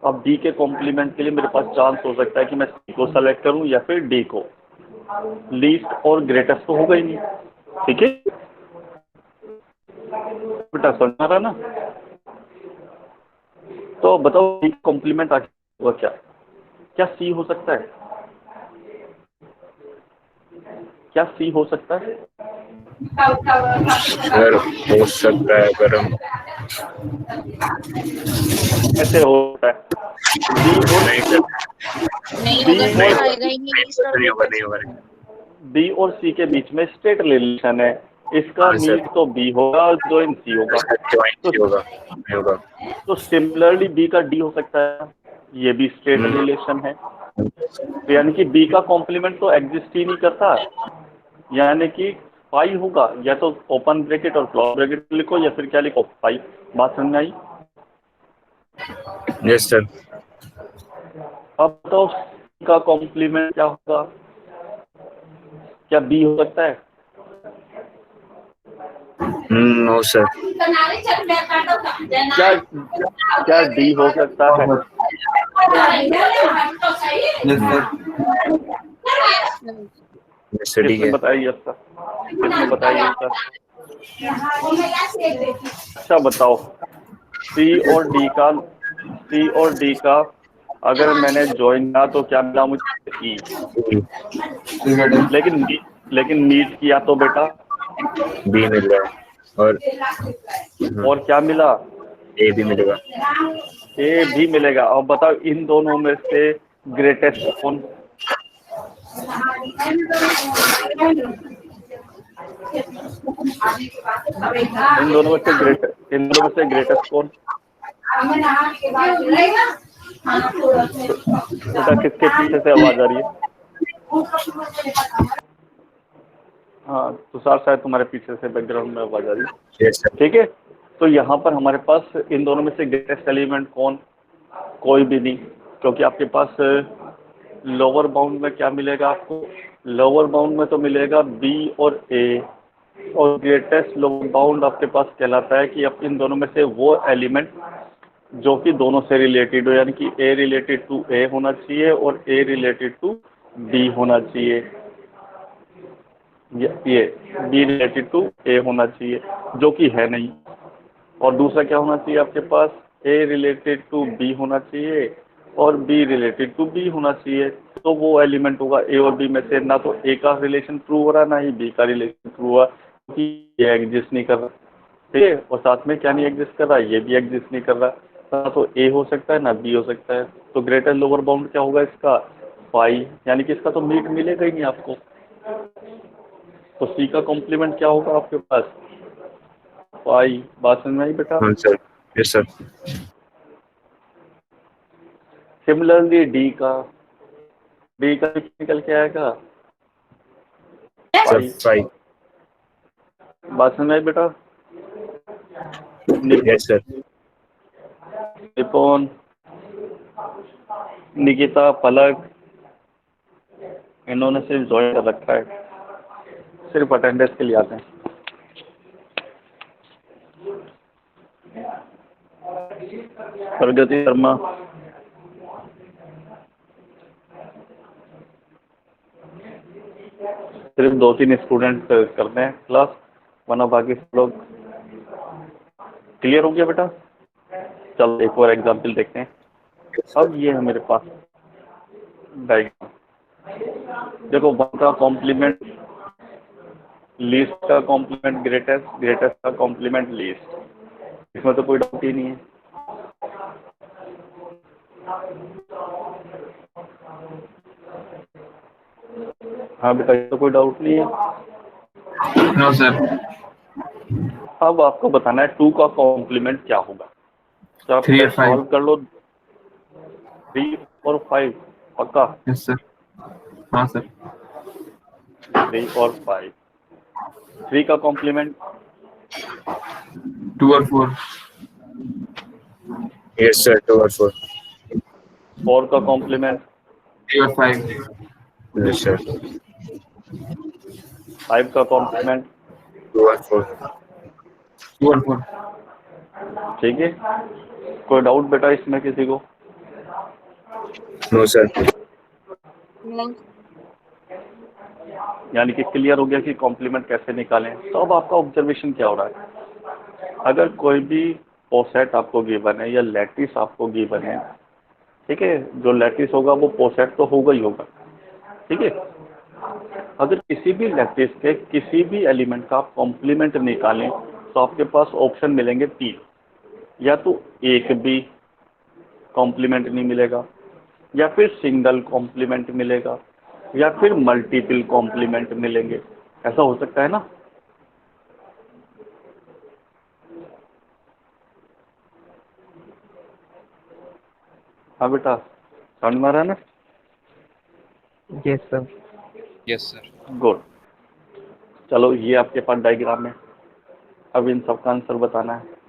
S1: अब बी के कॉम्प्लीमेंट के लिए मेरे पास चांस हो सकता है कि मैं सी को सेलेक्ट करूं या फिर डी को। लीस्ट और ग्रेटेस्ट तो होगा ही नहीं, ठीक है बेटा, समझ आ रहा ना? तो बताओ बी कॉम्प्लीमेंट आखिर होगा क्या? क्या सी हो सकता है? क्या सी हो सकता है?
S5: सर हो सकता है अगर हम
S1: ऐसे होता है बी और
S5: नहीं सर,
S4: नहीं
S1: बी
S4: होगा
S1: और
S4: सर, आएगा ही नहीं लिस्ट और
S5: नहीं होगा,
S4: ग्रेटेस्ट।
S5: नहीं होगा।
S1: बी और सी के बीच में स्टेट रिलेशन है, इसका
S5: हाँ, सर।
S1: मीट तो बी होगा और ज्वाइन सी होगा।
S5: ज्वाइंट ही होगा, नहीं होगा।
S1: तो सिमिलरली बी का डी हो सकता है, ये भी स्टेट रिलेशन है। तो यानी कि बी का कॉम्प्लीमेंट तो एग्जिस्ट ही नहीं करता, यानी कि पाई होगा, या तो ओपन ब्रैकेट और क्लोज ब्रैकेट लिखो या फिर क्या लिखो, पाई। बात समझ में आई?
S5: Yes sir.
S1: अब तो C का कॉम्प्लीमेंट क्या होगा? क्या बी हो सकता है?
S5: No sir.
S1: क्या क्या डी हो सकता है?
S3: Yes sir.
S5: यस सर, ठीक
S1: किसने
S5: है।
S1: बताया सर? किसने बताया सर? अच्छा बताओ, सी और डी का अगर मैंने ज्वाइन किया तो क्या मिला मुझे? ई। लेकिन मीट किया तो बेटा
S5: बी मिल रहा है
S1: और क्या मिला?
S5: ए भी मिलेगा।
S1: ए भी मिलेगा। अब बताओ इन दोनों में से ग्रेटेस्ट कौन? इन दोनों में से ग्रेटेस्ट कौन? बेटा किसके पीछे से आवाज आ रही है? हाँ तुषार, शायद तुम्हारे पीछे से बैकग्राउंड में आवाज आ रही है।
S5: Yes sir.
S1: ठीक है, तो यहाँ पर हमारे पास इन दोनों में से ग्रेटेस्ट एलिमेंट कौन? कोई भी नहीं, क्योंकि आपके पास लोअर बाउंड में क्या मिलेगा आपको? लोअर बाउंड में तो मिलेगा बी और ए, और ग्रेटेस्ट लोअर बाउंड आपके पास कहलाता है कि अब इन दोनों में से वो एलिमेंट जो कि दोनों से रिलेटेड हो, यानी कि ए रिलेटेड टू ए होना चाहिए और ए रिलेटेड टू बी होना चाहिए, ये बी रिलेटेड टू ए होना चाहिए, जो कि है नहीं। और दूसरा क्या होना चाहिए आपके पास? ए रिलेटेड टू बी होना चाहिए और बी रिलेटेड टू बी होना चाहिए। तो वो एलिमेंट होगा ए और बी में से ना तो ए का रिलेशन प्रूव हो रहा ना ही बी का रिलेशन प्रूव हुआ, क्योंकि ये एग्जिस्ट नहीं कर रहा, ठीक है। और साथ में क्या नहीं एग्जिस्ट कर रहा, ये भी एग्जिस्ट नहीं कर रहा, ना तो ए हो सकता है ना बी हो सकता है। तो ग्रेटर लोअर बाउंड क्या होगा इसका? पाई, यानी कि इसका तो मीट मिलेगा ही नहीं आपको। तो सी का कॉम्प्लीमेंट क्या होगा आपके पास? पाई। बात समझ में आई बेटा?
S5: हाँ sir. Yes sir.
S1: Similarly D का निकल के आएगा
S5: सर 5।
S1: बात समझ में आई बेटा?
S5: Yes sir.
S1: निपुण, निकिता, पलक, इन्होंने सिर्फ ज्वाइन कर रखा है, सिर्फ अटेंडेंस के लिए आते हैं। प्रगति शर्मा, सिर्फ 2-3 स्टूडेंट करते हैं क्लास, वरना बाकी सब लोग क्लियर हो गया बेटा? चलो एक और एग्जाम्पल देखते हैं। अब ये है मेरे पास डायग्राम, देखो वन का कॉम्प्लीमेंट लीस्ट का कॉम्प्लीमेंट ग्रेटेस्ट, ग्रेटेस्ट का कॉम्प्लीमेंट लीस्ट, इसमें तो कोई डाउट ही नहीं है। हाँ बेटा, ये तो कोई डाउट नहीं है।
S3: No sir.
S1: अब आपको बताना है 2 का कॉम्प्लीमेंट क्या होगा, तो आप
S3: 3 और 5।
S1: सॉल्व कर लो। 3 और 5 पक्का?
S3: Yes sir. हाँ सर।
S1: 3 और 5। 3 का कॉम्प्लीमेंट
S3: 2 और 4।
S5: यस सर, 2 और 4।
S1: 4 का कॉम्प्लीमेंट
S3: 3 और 5
S5: Yes, sir.
S1: 5 का कॉम्प्लीमेंट
S5: 2 और 4.
S3: 2 और 4
S1: ठीक है। कोई डाउट बेटा इसमें किसी को?
S5: No, sir.
S4: नो
S1: यानी कि क्लियर हो गया कि कॉम्प्लीमेंट कैसे निकालें। तो अब आपका ऑब्जर्वेशन क्या हो रहा है, अगर कोई भी पोसेट आपको गिवन है या लैटिस आपको गिवन है, ठीक है, जो लैटिस होगा वो पोसेट तो होगा ही होगा, ठीक है। अगर किसी भी लैटिस के किसी भी एलिमेंट का आप कॉम्प्लीमेंट निकालें तो आपके पास ऑप्शन मिलेंगे 3, या तो एक भी कॉम्प्लीमेंट नहीं मिलेगा, या फिर सिंगल कॉम्प्लीमेंट मिलेगा, या फिर मल्टीपल कॉम्प्लीमेंट मिलेंगे। ऐसा हो सकता है ना? हाँ बेटा, समझ में आ रहा है ना?
S2: Yes, sir.
S6: Yes, sir.
S1: Good. चलो ये आपके पास डायग्राम है, अब इन सब का आंसर बताना है।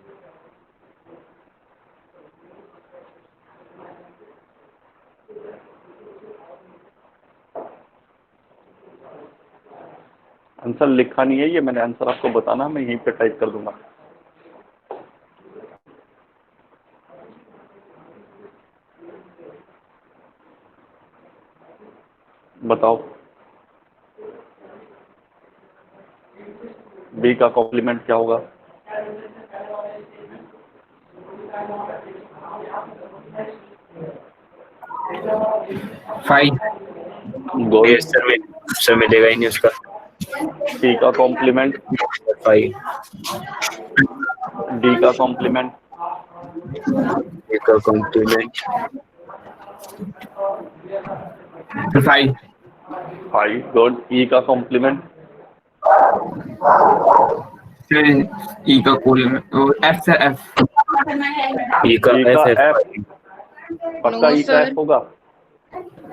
S1: आंसर लिखा नहीं है, ये मैंने आंसर आपको बताना, मैं यहीं पे टाइप कर दूंगा। बताओ, बी का कॉम्प्लीमेंट क्या होगा?
S3: 5
S1: गोल।
S5: Yes, sir. सर मिलेगा ही नहीं उसका.
S1: सी का कॉम्प्लीमेंट,
S5: 5.
S1: डी का कॉम्प्लीमेंट,
S5: एक का कॉम्प्लीमेंट
S3: 5
S1: 5 गुड। ई का कॉम्प्लीमेंट,
S3: फिर ई का कोल एफ से एफ
S5: ई का
S1: ई
S5: एफ
S1: का
S5: एफ.
S1: एफ, पक्का
S4: नो
S1: ई का
S4: सर
S1: एफ होगा?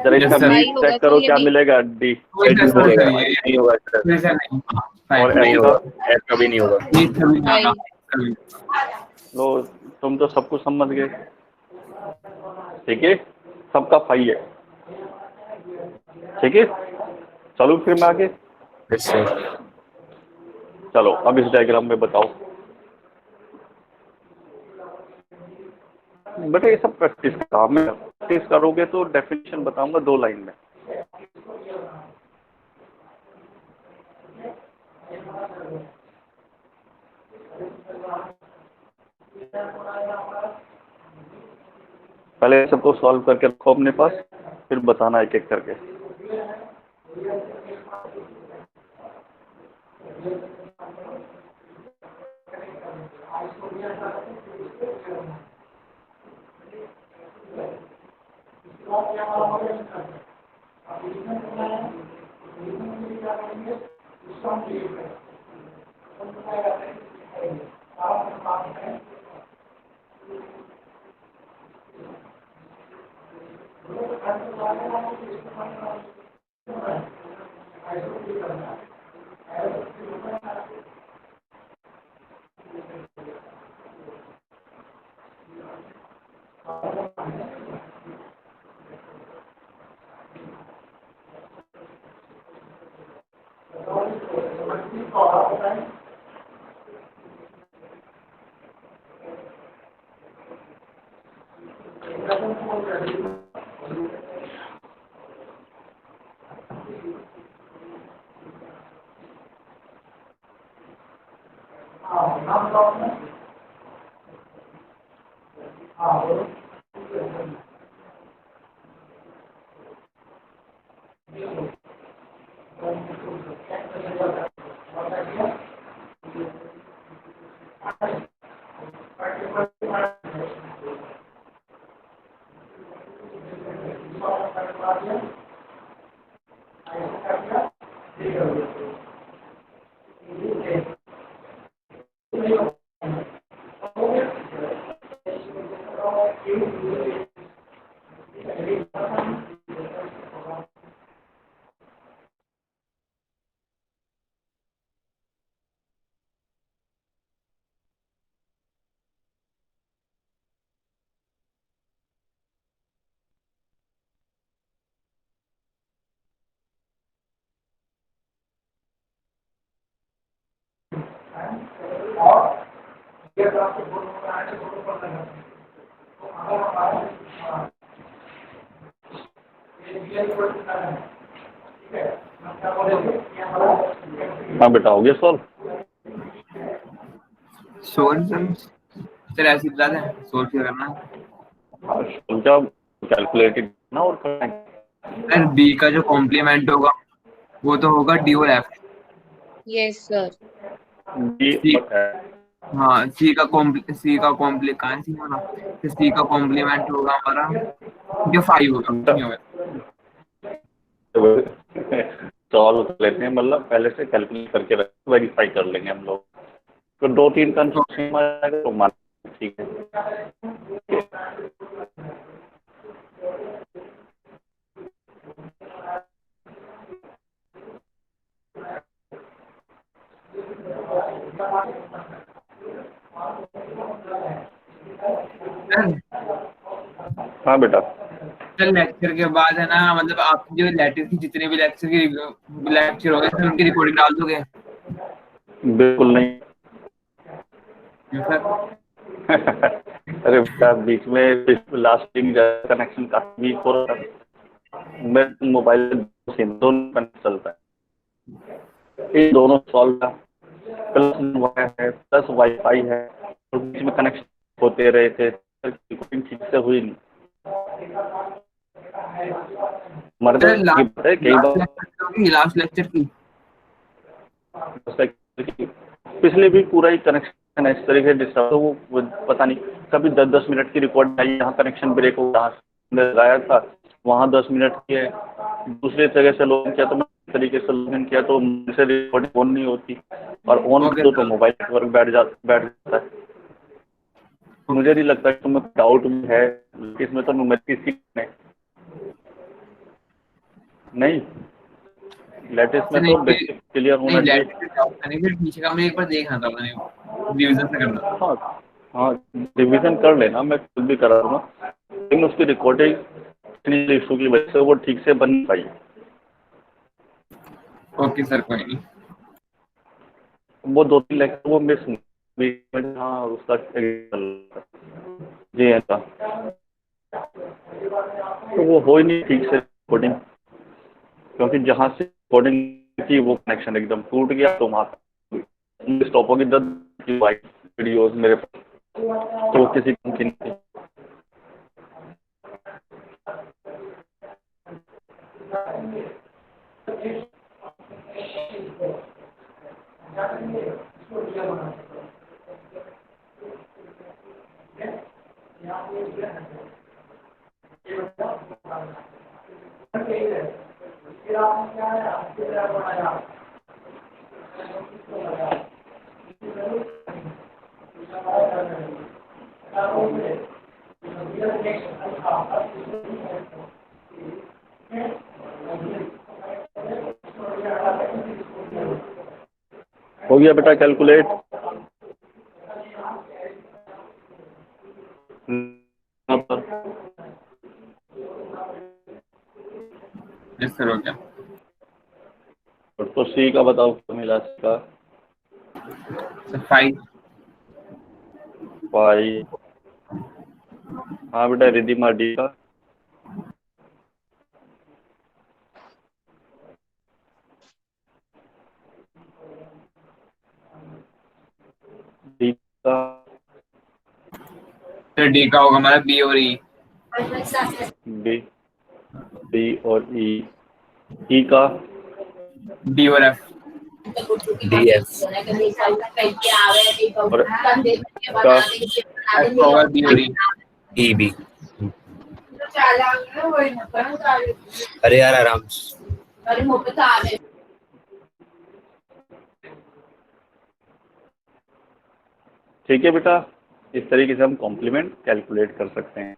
S1: जरा
S3: Yes,
S1: इसका
S3: sir.
S1: बी
S4: भाई होगा
S1: चेक
S4: तो
S1: करो
S4: ये
S1: क्या
S4: भी
S1: मिलेगा। डी,
S3: कोई
S5: नहीं
S3: सर
S5: मिलेगा.
S3: सर ये
S5: नहीं होगा सर.
S3: फिर से नहीं
S1: और
S3: 5
S1: एफ
S5: नहीं
S1: का?
S5: होगा. एफ कभी नहीं होगा.
S3: ये कभी नहीं होगा
S4: भाई
S3: कभी.
S1: लो, तुम तो सब कुछ समझ गए, ठीक है, सबका 5 है, ठीक है। चलो फिर मैं आगे,
S5: Yes, sir.
S1: चलो अब इस डायग्राम में बताओ बेटा, ये सब प्रैक्टिस का काम है, प्रैक्टिस करोगे तो डेफिनेशन बताऊंगा 2 लाइन में। पहले सबको सॉल्व करके रखो अपने पास, फिर बताना एक एक करके। हाँ बेटा, हो गया सॉल्व।
S3: सोल सर ऐसी बता दें, सोल क्या करना है?
S1: समझा, कैलकुलेटेड ना और करना है।
S3: सर बी का जो कॉम्प्लीमेंट होगा वो तो होगा डी और F.
S4: Yes sir.
S1: D
S3: C,
S1: और एफ।
S3: हाँ सी का कॉम्प्ली कहाँ है सी वाला? तो सी का कॉम्प्लीमेंट होगा हमारा जो 5 होगा, नहीं होगा।
S1: सॉल्व कर लेते हैं, मतलब पहले से कैलकुलेट करके वेरीफाई कर लेंगे हम लोग। तो 2-3 कंस्ट्रक्शन में आएगा तो मान ठीक है। हाँ बेटा।
S3: सर लेक्चर के बाद है ना, मतलब आप जो लेटेस्ट जितने भी लेक्चर हो गए सर उनकी रिकॉर्डिंग डाल दोगे?
S1: बिल्कुल नहीं।
S3: क्यों सर?
S1: अरे बेटा, बीच में लास्ट दिन कनेक्शन काफी वीक हो रहा था। मैं मोबाइल दोनों कनेक्ट चलता है, इन दोनों सॉल्व का प्लस वाई है प्लस वाईफाई है, और बीच में कनेक्शन होते रहे थे, रिकॉर्डिंग ठीक से हुई नहीं। मर्द
S3: सर
S1: की बात है, कई बार
S3: लास्ट लेक्चर की
S1: पिछले भी पूरा ही कनेक्शन इस तरीके से डिस्टर्ब, तो वो पता नहीं कभी 10-10 मिनट की रिकॉर्ड आई, यहाँ कनेक्शन ब्रेक हो रहा लगाया था, वहाँ 10 मिनट की है, दूसरे जगह से लॉगिन किया तो मैं तरीके से लॉगिन किया तो मुझसे रिकॉर्डिंग ऑन नहीं होती, और ऑन
S3: ओके
S1: तो मोबाइल नेटवर्क बैठ जाता है। मुझे नहीं लगता कि तुम्हें डाउट है इसमें, तो न्यूमेरिक नहीं, लेटेस्ट में तो बेसिक क्लियर होना चाहिए।
S3: फिर पीछे का मुझे एक बार देखना था, मैंने रिवीजन से करना था।
S1: हाँ हाँ, रिवीजन कर लेना, मैं खुद भी करा दूँगा, लेकिन उसकी रिकॉर्डिंग इतनी इशू की वजह से वो ठीक से बन नहीं पाई।
S3: ओके सर, कोई नहीं।
S1: वो 2-3 लेक्चर वो मिस हुई, हाँ उसका जी है था, तो वो हो ही नहीं ठीक से रिकॉर्डिंग, क्योंकि जहाँ से रिकॉर्डिंग थी वो कनेक्शन एकदम टूट गया, तो वहाँ स्टॉप होगी 10 वीडियोस मेरे पास, तो किसी काम की नहीं थी। हो गया बेटा कैलकुलेट?
S3: यस सर, हो गया।
S1: तो सी का बताओ, मिला का
S3: 5।
S1: हाँ बेटा, रिद्धिमा डी का डी का
S3: सर डी का होगा हमारा बी और ई।
S1: बी और ई का
S3: डी और एफ।
S5: DF
S1: और का
S3: एफ होगा बी और ई।
S5: EB। अरे यार आराम से।
S1: ठीक है बेटा, इस तरीके से हम कॉम्प्लीमेंट कैलकुलेट कर सकते हैं।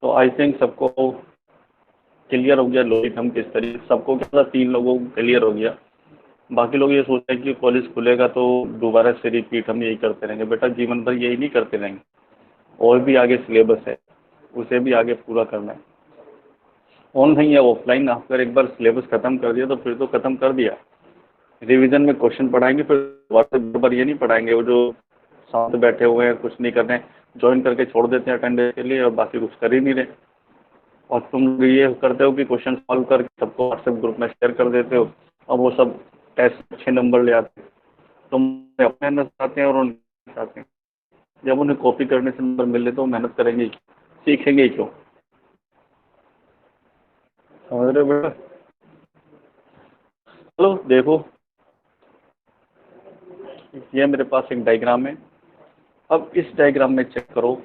S1: तो आई थिंक सबको क्लियर हो गया लॉजिक हम किस तरीके, सबको क्या 3 लोगों को क्लियर हो गया। बाकी लोग ये सोच रहे हैं कि कॉलेज खुलेगा तो दोबारा से रिपीट हम यही करते रहेंगे। बेटा जीवन भर यही नहीं करते रहेंगे, और भी आगे सिलेबस है, उसे भी आगे पूरा करना है। ऑनलाइन या ऑफलाइन अगर एक बार सिलेबस खत्म कर दिया तो फिर तो खत्म कर दिया, रिवीजन में क्वेश्चन पढ़ाएंगे, फिर व्हाट्सएप पर ये नहीं पढ़ाएंगे। वो जो साथ बैठे हुए हैं कुछ नहीं कर रहे हैं, ज्वाइन करके छोड़ देते हैं अटेंडेंस के लिए और बाकी कुछ कर ही नहीं रहे। और तुम लोग ये करते हो कि क्वेश्चन सॉल्व करके सबको व्हाट्सएप ग्रुप में शेयर कर देते हो, और वो सब टेस्ट अच्छे नंबर ले आते हैं। तुम अपने मेहनत चाहते हैं और उनके चाहते हैं। जब उन्हें कॉपी करने से नंबर मिले तो मेहनत करेंगे ही, सीखेंगे ही क्यों? समझ रहे हो बेटा? चलो देखो, ये मेरे पास एक डायग्राम है। अब इस डायग्राम में चेक करो,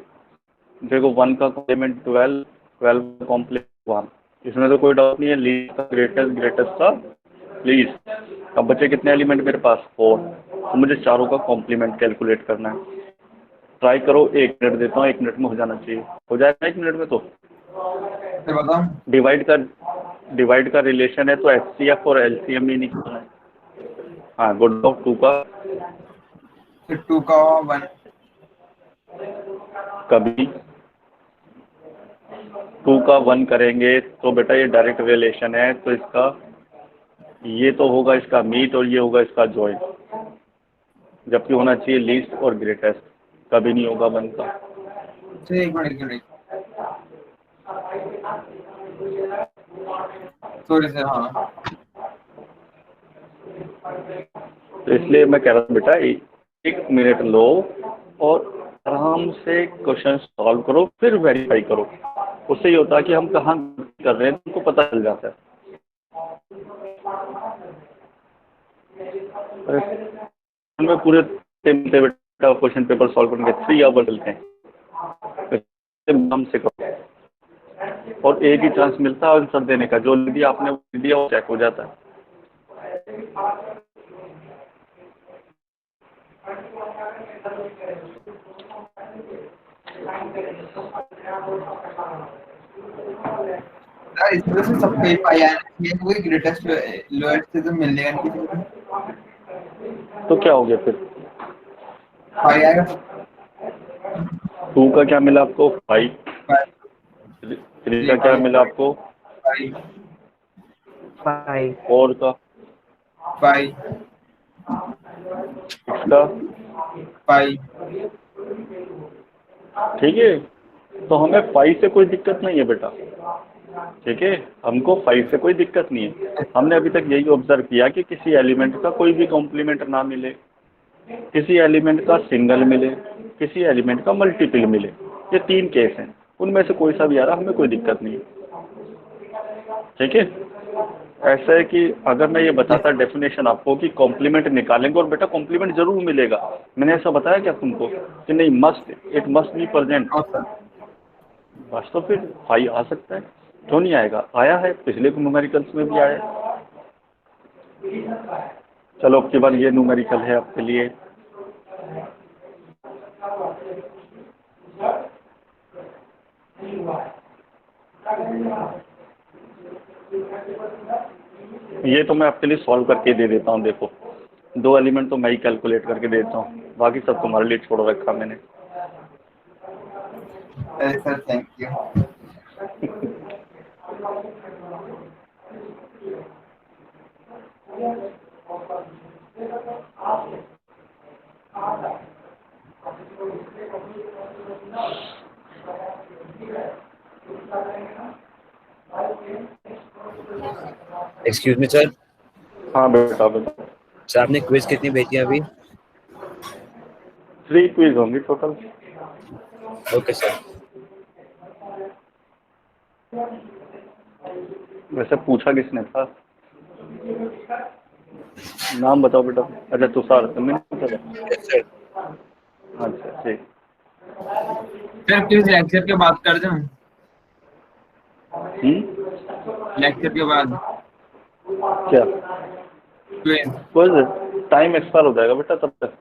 S1: देखो 1 का कॉम्प्लीमेंट 12, 12 का कॉम्प्लीमेंट 1, इसमें तो कोई डाउट नहीं है। लीस्ट का ग्रेटेस्ट का लीस्ट। अब बचे कितने एलिमेंट मेरे पास? 4। तो मुझे चारों का कॉम्प्लीमेंट कैलकुलेट करना है। ट्राई करो, 1 मिनट देता हूँ, 1 मिनट में हो जाना चाहिए। हो जाएगा 1 मिनट में? तो
S3: बताओ।
S1: डिवाइड का रिलेशन है तो HCF और LCM ही निकालना है। हाँ गुड। 2 का
S3: 2 का 1
S1: कभी 2 का 1 करेंगे तो बेटा ये डायरेक्ट रिलेशन है, तो इसका ये तो होगा इसका मीट और ये होगा इसका जॉइंट, जबकि होना चाहिए लीस्ट और ग्रेटेस्ट। कभी नहीं होगा 1 का।
S3: चलिए एक मिनट सॉरी सर। हाँ
S1: तो इसलिए मैं कह रहा हूँ बेटा 1 मिनट लो और आराम से क्वेश्चन सॉल्व करो, फिर वेरीफाई करो। उससे ये होता है कि हम कहाँ कर रहे हैं तुमको पता चल जाता है। में पूरे बेटा क्वेश्चन पेपर सॉल्व करने के 3 आवर चलते हैं, आराम से करो। और एक ही चांस मिलता है आंसर देने का, जो दिया आपने वो दिया वो चेक हो जाता है।
S3: इसमें से सबको ही पाया है, कोई ग्रेटेस्ट लोएस्ट से तो मिलेगा नहीं किसी को।
S1: तो क्या हो गया फिर?
S3: पाया आएगा।
S1: 2 का क्या मिला आपको? 5। 3 का क्या मिला आपको?
S3: 5
S1: 4 का?
S3: 5
S1: 6 का?
S3: 5।
S1: ठीक है, तो हमें 5 से कोई दिक्कत नहीं है बेटा। ठीक है, हमको 5 से कोई दिक्कत नहीं है। हमने अभी तक यही ऑब्जर्व किया कि किसी एलिमेंट का कोई भी कॉम्प्लीमेंट ना मिले, किसी एलिमेंट का सिंगल मिले, किसी एलिमेंट का मल्टीपल मिले। ये 3 केस हैं, उनमें से कोई सा भी आ रहा हमें कोई दिक्कत नहीं है। ठीक है, ऐसा है कि अगर मैं ये बताता डेफिनेशन आपको कि कॉम्प्लीमेंट निकालेंगे और बेटा कॉम्प्लीमेंट जरूर मिलेगा, मैंने ऐसा बताया क्या तुमको कि नहीं? Must, it must be present. बस तो फिर 5 आ सकता है, क्यों नहीं आएगा? आया है, पिछले न्यूमेरिकल्स में भी आया है। चलो अब की बार ये न्यूमेरिकल है आपके लिए। ये तो मैं आपके लिए सॉल्व करके दे देता हूँ। देखो 2 एलिमेंट तो मैं ही कैलकुलेट करके देता हूँ, बाकी सब तुम्हारे लिए छोड़ रखा मैंने।
S3: Sir thank you.
S5: Excuse me sir.
S1: हाँ बेटा बेटा।
S5: सर आपने क्विज कितनी भेजी है अभी?
S1: 3 क्विज होंगी टोटल।
S5: Okay sir.
S1: वैसे पूछा किसने था? नाम बताओ बेटा। अच्छा तुषार, तुमने पूछा था?
S5: Yes sir.
S1: अच्छा ठीक।
S3: सर किस लेक्चर के बाद कर दूं? लेक्चर के बाद
S1: क्या
S3: क्विज?
S1: क्विज? टाइम एक्सपायर हो जाएगा बेटा तब तक।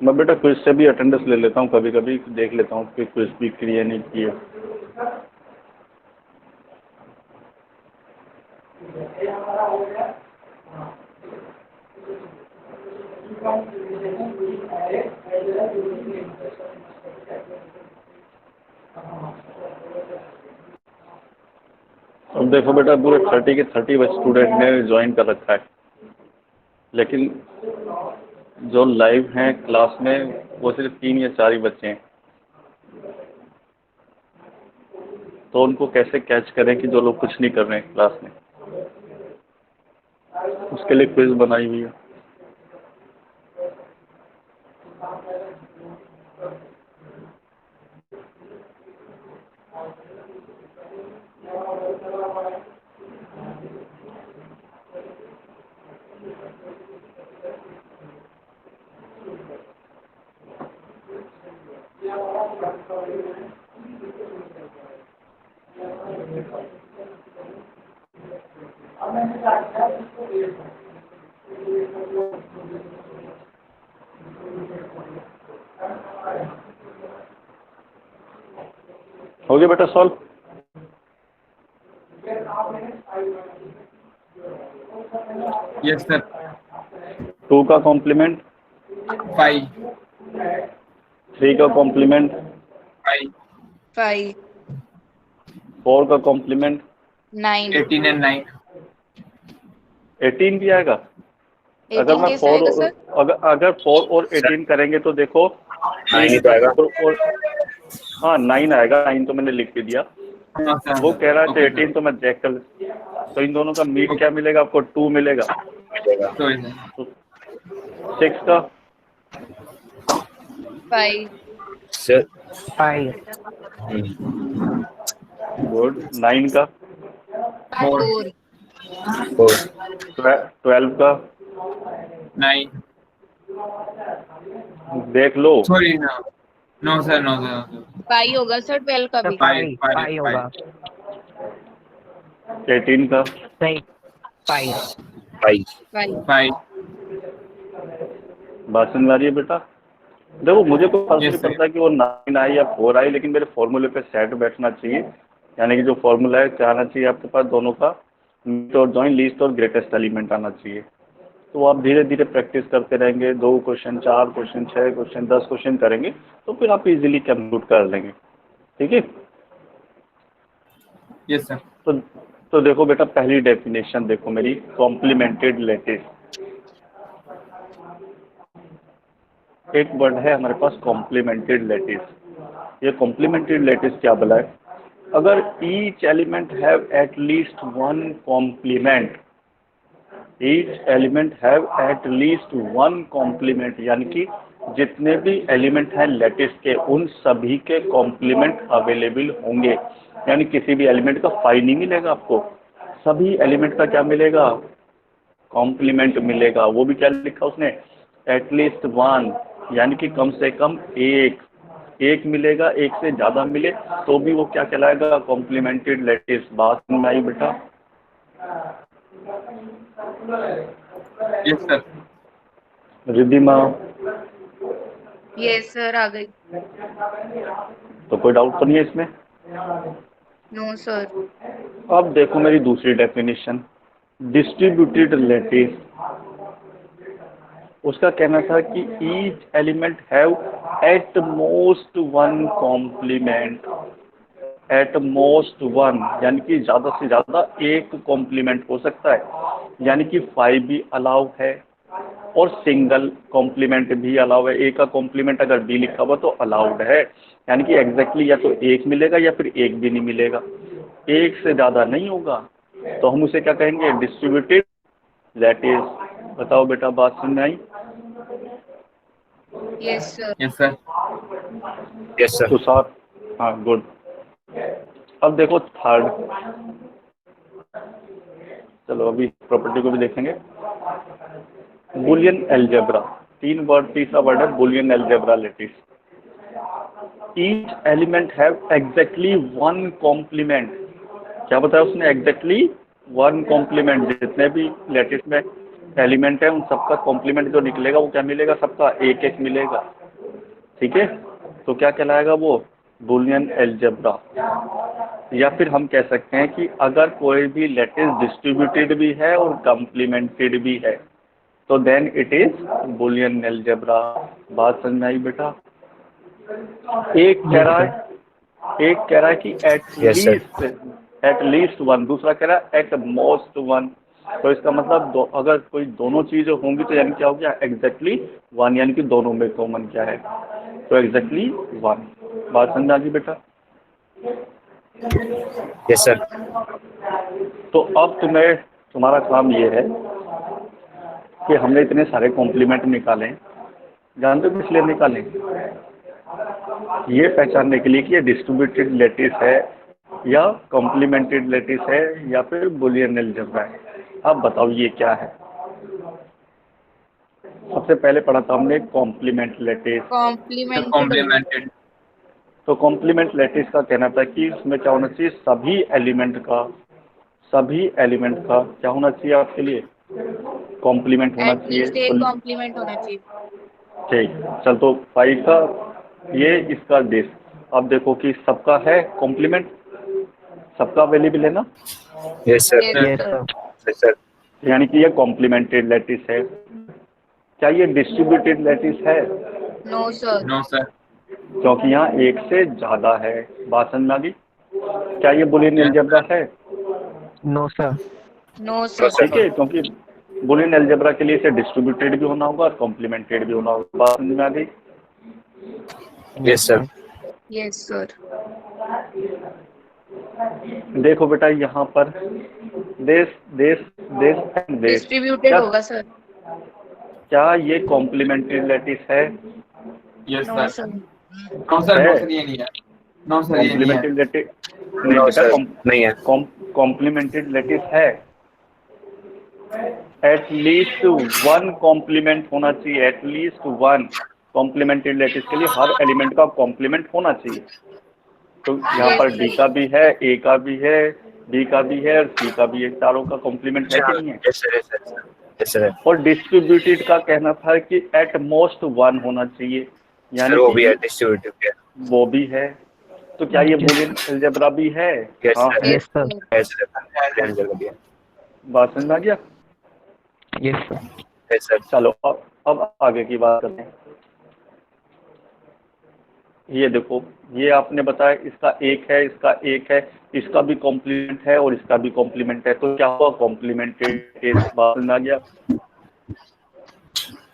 S1: मैं बेटा क्विज से भी अटेंडेंस ले लेता हूँ कभी कभी, देख लेता हूँ कि क्विज भी किए नहीं किए। अब देखो बेटा, पूरे 30 के 30 स्टूडेंट ने ज्वाइन कर रखा है, लेकिन जो लाइव हैं क्लास में वो सिर्फ 3 या 4 ही बच्चे हैं। तो उनको कैसे कैच करें कि जो लोग कुछ नहीं कर रहे हैं क्लास में? उसके लिए क्विज बनाई हुई है। हो गया बेटा सॉल्व?
S3: Yes sir.
S1: 2 का कॉम्प्लीमेंट
S3: 5
S1: 3 का कॉम्प्लीमेंट
S3: 5
S4: 5
S1: 4 का कॉम्प्लीमेंट
S4: 9
S3: 18 and 9
S1: 18 भी आएगा। अगर
S4: 18
S1: मैं
S4: कैसे
S1: 4
S4: आएगा सर?
S1: अगर 4 और 18 करेंगे तो देखो
S5: 9 ही तो आएगा।
S1: और हाँ 9 आएगा। 9 तो मैंने लिख के दिया।
S3: हाँ सर।
S1: वो कह रहा है
S3: ओके
S1: 18 तो मैं चेक कर। तो इन दोनों का मीट क्या मिलेगा आपको? 2 मिलेगा।
S5: मिलेगा।
S3: Sorry sir.
S1: तो 6 का
S4: 5
S5: सर
S2: 5
S1: गुड। 9 का
S4: 4
S5: 4
S1: 12 का
S3: 9
S1: देख लो।
S3: Sorry no no sir no sir
S4: 5 होगा सर 12 का भी।
S3: 5
S2: 5 होगा।
S1: 18 का
S2: नहीं 5
S5: 5
S4: 5
S3: 5
S1: बात समझ आ रही है बेटा? देखो मुझे कोई फर्क
S3: Yes,
S1: नहीं
S3: sir.
S1: पड़ता कि वो 9 आए या 4 आए, लेकिन मेरे फॉर्मूले पे सेट बैठना चाहिए। यानी कि जो फॉर्मूला है क्या आना चाहिए आपके पास? दोनों का मीट और जॉइन, लीस्ट और ग्रेटेस्ट एलिमेंट आना चाहिए। तो आप धीरे धीरे प्रैक्टिस करते रहेंगे। 2 क्वेश्चन, 4 क्वेश्चन, 6 क्वेश्चन, 10 क्वेश्चन करेंगे तो फिर आप इजीली कंप्यूट कर लेंगे। ठीक है?
S3: Yes sir.
S1: तो देखो बेटा, पहली डेफिनेशन देखो मेरी, कॉम्प्लीमेंटेड लैटिस। एक वर्ड है हमारे पास कॉम्प्लीमेंटेड लैटिस। ये कॉम्प्लीमेंटेड लैटिस क्या बोला है? अगर each element have at least 1 complement, each element have at least 1 complement, यानी कि जितने भी एलिमेंट हैं लैटिस के उन सभी के कॉम्प्लीमेंट अवेलेबल होंगे। यानी किसी भी एलिमेंट का फाई नहीं मिलेगा आपको, सभी एलिमेंट का क्या मिलेगा? कॉम्प्लीमेंट मिलेगा। वो भी क्या लिखा उसने? एटलीस्ट 1, यानी कि कम से कम एक मिलेगा। एक से ज़्यादा मिले तो भी वो क्या कहलाएगा? Complemented lattice. बात में आई बेटा?
S3: Yes sir.
S1: Riddhima,
S4: yes sir आ गई।
S1: तो कोई डाउट तो नहीं है इसमें?
S4: No sir.
S1: अब देखो मेरी दूसरी डेफिनेशन, डिस्ट्रीब्यूटेड लैटिस। उसका कहना था कि each element have at most 1 complement. At most 1 यानी कि ज़्यादा से ज़्यादा एक कॉम्प्लीमेंट हो सकता है। यानी कि 5 भी अलाउ है और सिंगल कॉम्प्लीमेंट भी अलाउ है। ए का कॉम्प्लीमेंट अगर बी लिखा हुआ तो अलाउड है। यानी कि एग्जैक्टली या तो एक मिलेगा या फिर एक भी नहीं मिलेगा, एक से ज़्यादा नहीं होगा। तो हम उसे क्या कहेंगे? Distributed lattice. बताओ बेटा, बात समझ में आई?
S4: Yes sir.
S3: Yes sir.
S5: Yes sir.
S1: Tushar, हाँ गुड। अब देखो थर्ड, चलो अभी प्रॉपर्टी को भी देखेंगे। बुलियन अलजेब्रा, 3 वर्ड, तीसरा वर्ड है Boolean algebra lattice. Each element have exactly 1 complement. क्या बताया उसने? Exactly 1 complement. जितने भी लैटिस में एलिमेंट है उन सबका कॉम्प्लीमेंट जो निकलेगा वो क्या मिलेगा? सबका एक एक मिलेगा। ठीक है? तो क्या कहलाएगा वो? Boolean algebra. या फिर हम कह सकते हैं कि अगर कोई भी लैटिस डिस्ट्रीब्यूटेड भी है और कॉम्प्लीमेंटेड भी है तो then it is Boolean algebra. बात समझ में आई बेटा? एक कह रहा है कि
S5: Yes, sir.
S1: Eight least one, दूसरा कह रहा है एट मोस्ट वन। तो इसका मतलब अगर कोई दोनों चीजें होंगी तो यानी क्या हो गया? एग्जैक्टली वन, यानी कि दोनों में कॉमन क्या है? तो एग्जैक्टली वन। बात समझ आ गई बेटा?
S5: Yes, sir.
S1: तो अब तुम्हारा काम ये है कि हमने इतने सारे कॉम्प्लीमेंट निकाले, जानते हो किस लिए निकाले? ये पहचानने के लिए कि ये डिस्ट्रीब्यूटेड लैटिस है या कॉम्प्लीमेंटेड लैटिस है या फिर बुलियन अलजेब्रा है। अब बताओ ये क्या है? सबसे पहले पढ़ा था हमने कॉम्प्लीमेंट लैटिस।
S3: कॉम्प्लीमेंटेड।
S1: तो कॉम्प्लीमेंट लैटिस का कहना था कि इसमें क्या होना चाहिए? सभी एलिमेंट का क्या होना चाहिए आपके लिए? कॉम्प्लीमेंट होना चाहिए।
S4: एटलीस्ट एक कॉम्प्लीमेंट होना चाहिए।
S1: ठीक, चल तो 5 का ये, इसका दिस। अब देखो कि सबका है कॉम्प्लीमेंट, सबका अवेलेबल है ना?
S5: Yes, sir.
S4: Yes,
S2: Yes,
S4: sir.
S2: sir.
S5: Yes, sir.
S1: यानी कि ये कॉम्प्लीमेंटेड लैटिस है। क्या ये डिस्ट्रीब्यूटेड लैटिस है?
S4: No, sir.
S3: No sir.
S1: क्योंकि यहाँ एक से ज्यादा है। बात समझ में आ गई? क्या ये बुलियन अलजेब्रा है?
S2: No, sir.
S4: No, sir.
S1: ठीक है, क्योंकि बुलियन अलजेब्रा के लिए इसे डिस्ट्रीब्यूटेड भी होना होगा और कॉम्प्लीमेंटेड भी होना होगा। बात समझ में आ गई?
S5: Yes, sir.
S4: Yes, sir.
S1: देखो बेटा यहाँ पर देश एंड देश,
S4: Distributed होगा सर।
S1: क्या ये कॉम्प्लीमेंटेड लैटिस है?
S3: Yes
S4: No,
S3: sir.
S4: sir.
S3: No sir,
S1: है।
S3: नो सर, ये नहीं है। नो सर, ये नहीं है।
S1: Complemented lattice
S5: No, sir. नहीं है।
S1: कॉम्प्लीमेंटेड लैटिस है। एट लीस्ट वन कॉम्प्लीमेंट होना चाहिए। At least one complemented lattice के लिए हर एलिमेंट का कॉम्प्लीमेंट होना चाहिए। तो यहाँ
S4: Yes,
S1: पर
S4: sir.
S1: डी का भी है, ए का भी है, बी का भी है और सी का भी है। चारों का कॉम्प्लीमेंट है कि नहीं है?
S5: Yes, sir. Yes, sir. Yes, sir.
S1: और डिस्ट्रीब्यूटेड का कहना था कि एट मोस्ट वन होना चाहिए, यानी
S5: Sir, वो भी
S1: कि
S5: है distributive के।
S1: वो भी है। तो क्या ये बुलियन अलजेब्रा भी है?
S5: Yes,
S1: हाँ
S5: sir.
S1: है।
S2: Yes, sir.
S5: Yes, sir. Yes, sir.
S1: बात समझ में आ गया?
S2: Yes, sir.
S5: Yes, sir.
S1: चलो अब आगे की बात करते हैं। ये देखो, ये आपने बताया इसका एक है, इसका एक है, इसका भी कॉम्प्लीमेंट है और इसका भी कॉम्प्लीमेंट है। तो क्या हुआ? कॉम्प्लीमेंटेड। बात समझ में आ गया?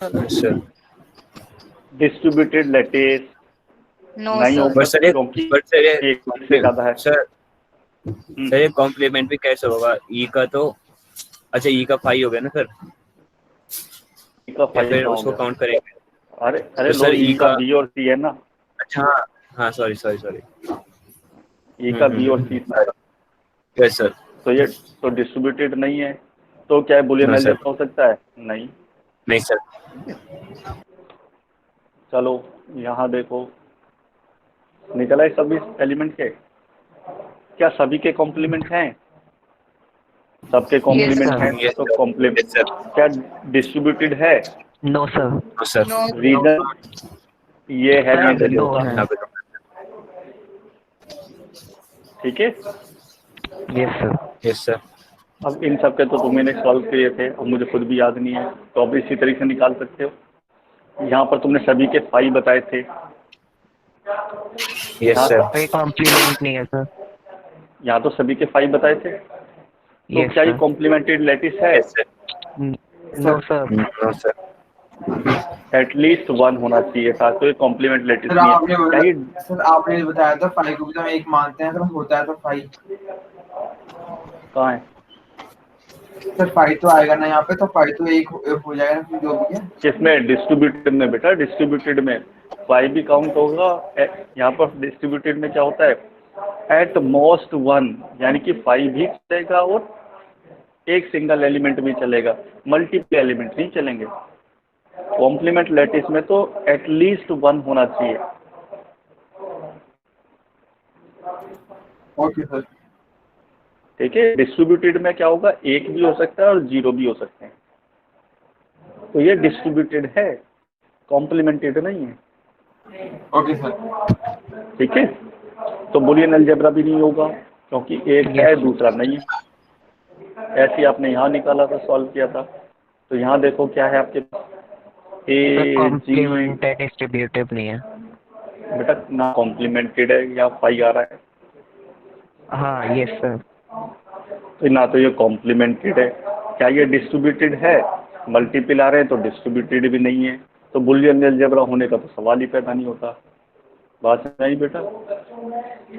S5: Yes, sir.
S1: Distributed lattice
S4: No,
S1: नहीं
S4: sir.
S1: होगा
S5: But sir,
S1: क्योंकि
S5: but sir,
S1: एक से ज्यादा है।
S5: sir, ये कॉम्प्लीमेंट भी कैसे होगा? ई का तो अच्छा, ई का 5 हो गया ना सर?
S1: का
S5: या फिर
S1: फाइव
S5: उसको
S1: होगा।
S5: काउंट करेंगे?
S1: अरे
S5: तो सर,
S1: ई
S5: ई
S1: का
S5: का
S1: बी और सी है ना?
S5: अच्छा, हाँ सॉरी।
S1: ई का बी और सी था।
S5: Yes sir.
S1: तो ये तो डिस्ट्रीब्यूटेड नहीं है। तो क्या बुलियन
S5: No, sir.
S1: अलजेब्रा हो सकता है? नहीं।
S5: नहीं सर।
S1: चलो यहाँ देखो, निकला है सभी एलिमेंट के। क्या सभी के कॉम्प्लीमेंट हैं? सबके कॉम्प्लीमेंट
S2: sir.
S1: हैं।
S5: Yes,
S1: तो
S5: sir.
S1: Complement
S5: Yes, sir.
S1: क्या डिस्ट्रीब्यूटेड है?
S2: No, sir.
S5: No, sir.
S4: No.
S1: Reason ये है,
S2: हाँ,
S1: रीजन
S2: no
S1: होगा।
S2: है।
S5: यहाँ पे तो-
S1: ठीक है।
S2: Yes, sir.
S5: Yes, sir.
S1: अब इन सब के तो तुमने सॉल्व किए थे, अब मुझे खुद भी याद नहीं है, तो अब इसी तरीके से निकाल सकते हो। यहाँ पर तुमने सभी के 5 बताए थे।
S5: Yes, sir.
S2: कोई कॉम्प्लीमेंट नहीं है सर।
S1: यहाँ तो सभी के 5 बताए थे। तो
S2: Yes,
S1: क्या ये
S2: sir.
S1: कॉम्प्लीमेंटेड लैटिस है?
S5: Yes, sir.
S2: No, sir.
S5: No, sir.
S1: At least one होना चाहिए था। तो ये कॉम्प्लीमेंट लैटिस
S3: सर
S1: नहीं
S3: आपने
S1: है। क्या ये
S3: सर आपने बताया था 5 को भी तो हम एक मानते हैं, अगर होता है तो 5।
S1: कहाँ है?
S3: सर 5 तो आएगा ना यहाँ पे, तो 5 तो एक हो जाएगा ना, फिर जो भी है।
S1: किसमें? डिस्ट्रीब्यूटेड में बेटा। डिस्ट्रीब्यूटेड में 5 भी काउंट होगा। यहाँ पर डिस्ट्रीब्यूटेड में क्या होता है? एट मोस्ट वन, यानी कि 5 भी चलेगा और एक सिंगल एलिमेंट भी चलेगा, मल्टीपल एलिमेंट नहीं चलेंगे। कॉम्प्लीमेंट लैटिस में तो एटलीस्ट वन होना चाहिए।
S3: Okay sir.
S1: ठीक है। डिस्ट्रीब्यूटेड में क्या होगा? एक भी हो सकता है और 0 भी हो सकते हैं। तो ये डिस्ट्रीब्यूटेड है, कॉम्प्लीमेंटेड नहीं है।
S3: Okay sir.
S1: ठीक है। तो बुलियन अलजेब्रा भी नहीं होगा। क्योंकि एक है दूसरा नहीं है। ऐसे आपने यहाँ निकाला था, सॉल्व किया था। तो यहाँ देखो क्या है आपके पास,
S2: सर
S1: ए जी,
S2: कॉम्प्लीमेंट है, डिस्ट्रीब्यूटिव नहीं है।
S1: बेटा ना कॉम्प्लीमेंटेड है या फाई आ रहा है,
S2: हाँ यस सर।
S1: तो ना तो ये कॉम्प्लीमेंटेड है। क्या ये डिस्ट्रीब्यूटेड है? मल्टीपल आ रहे हैं तो डिस्ट्रीब्यूटेड भी नहीं है, तो बुलियन अलजेब्रा होने का तो सवाल ही पैदा नहीं होता। बात नहीं बेटा?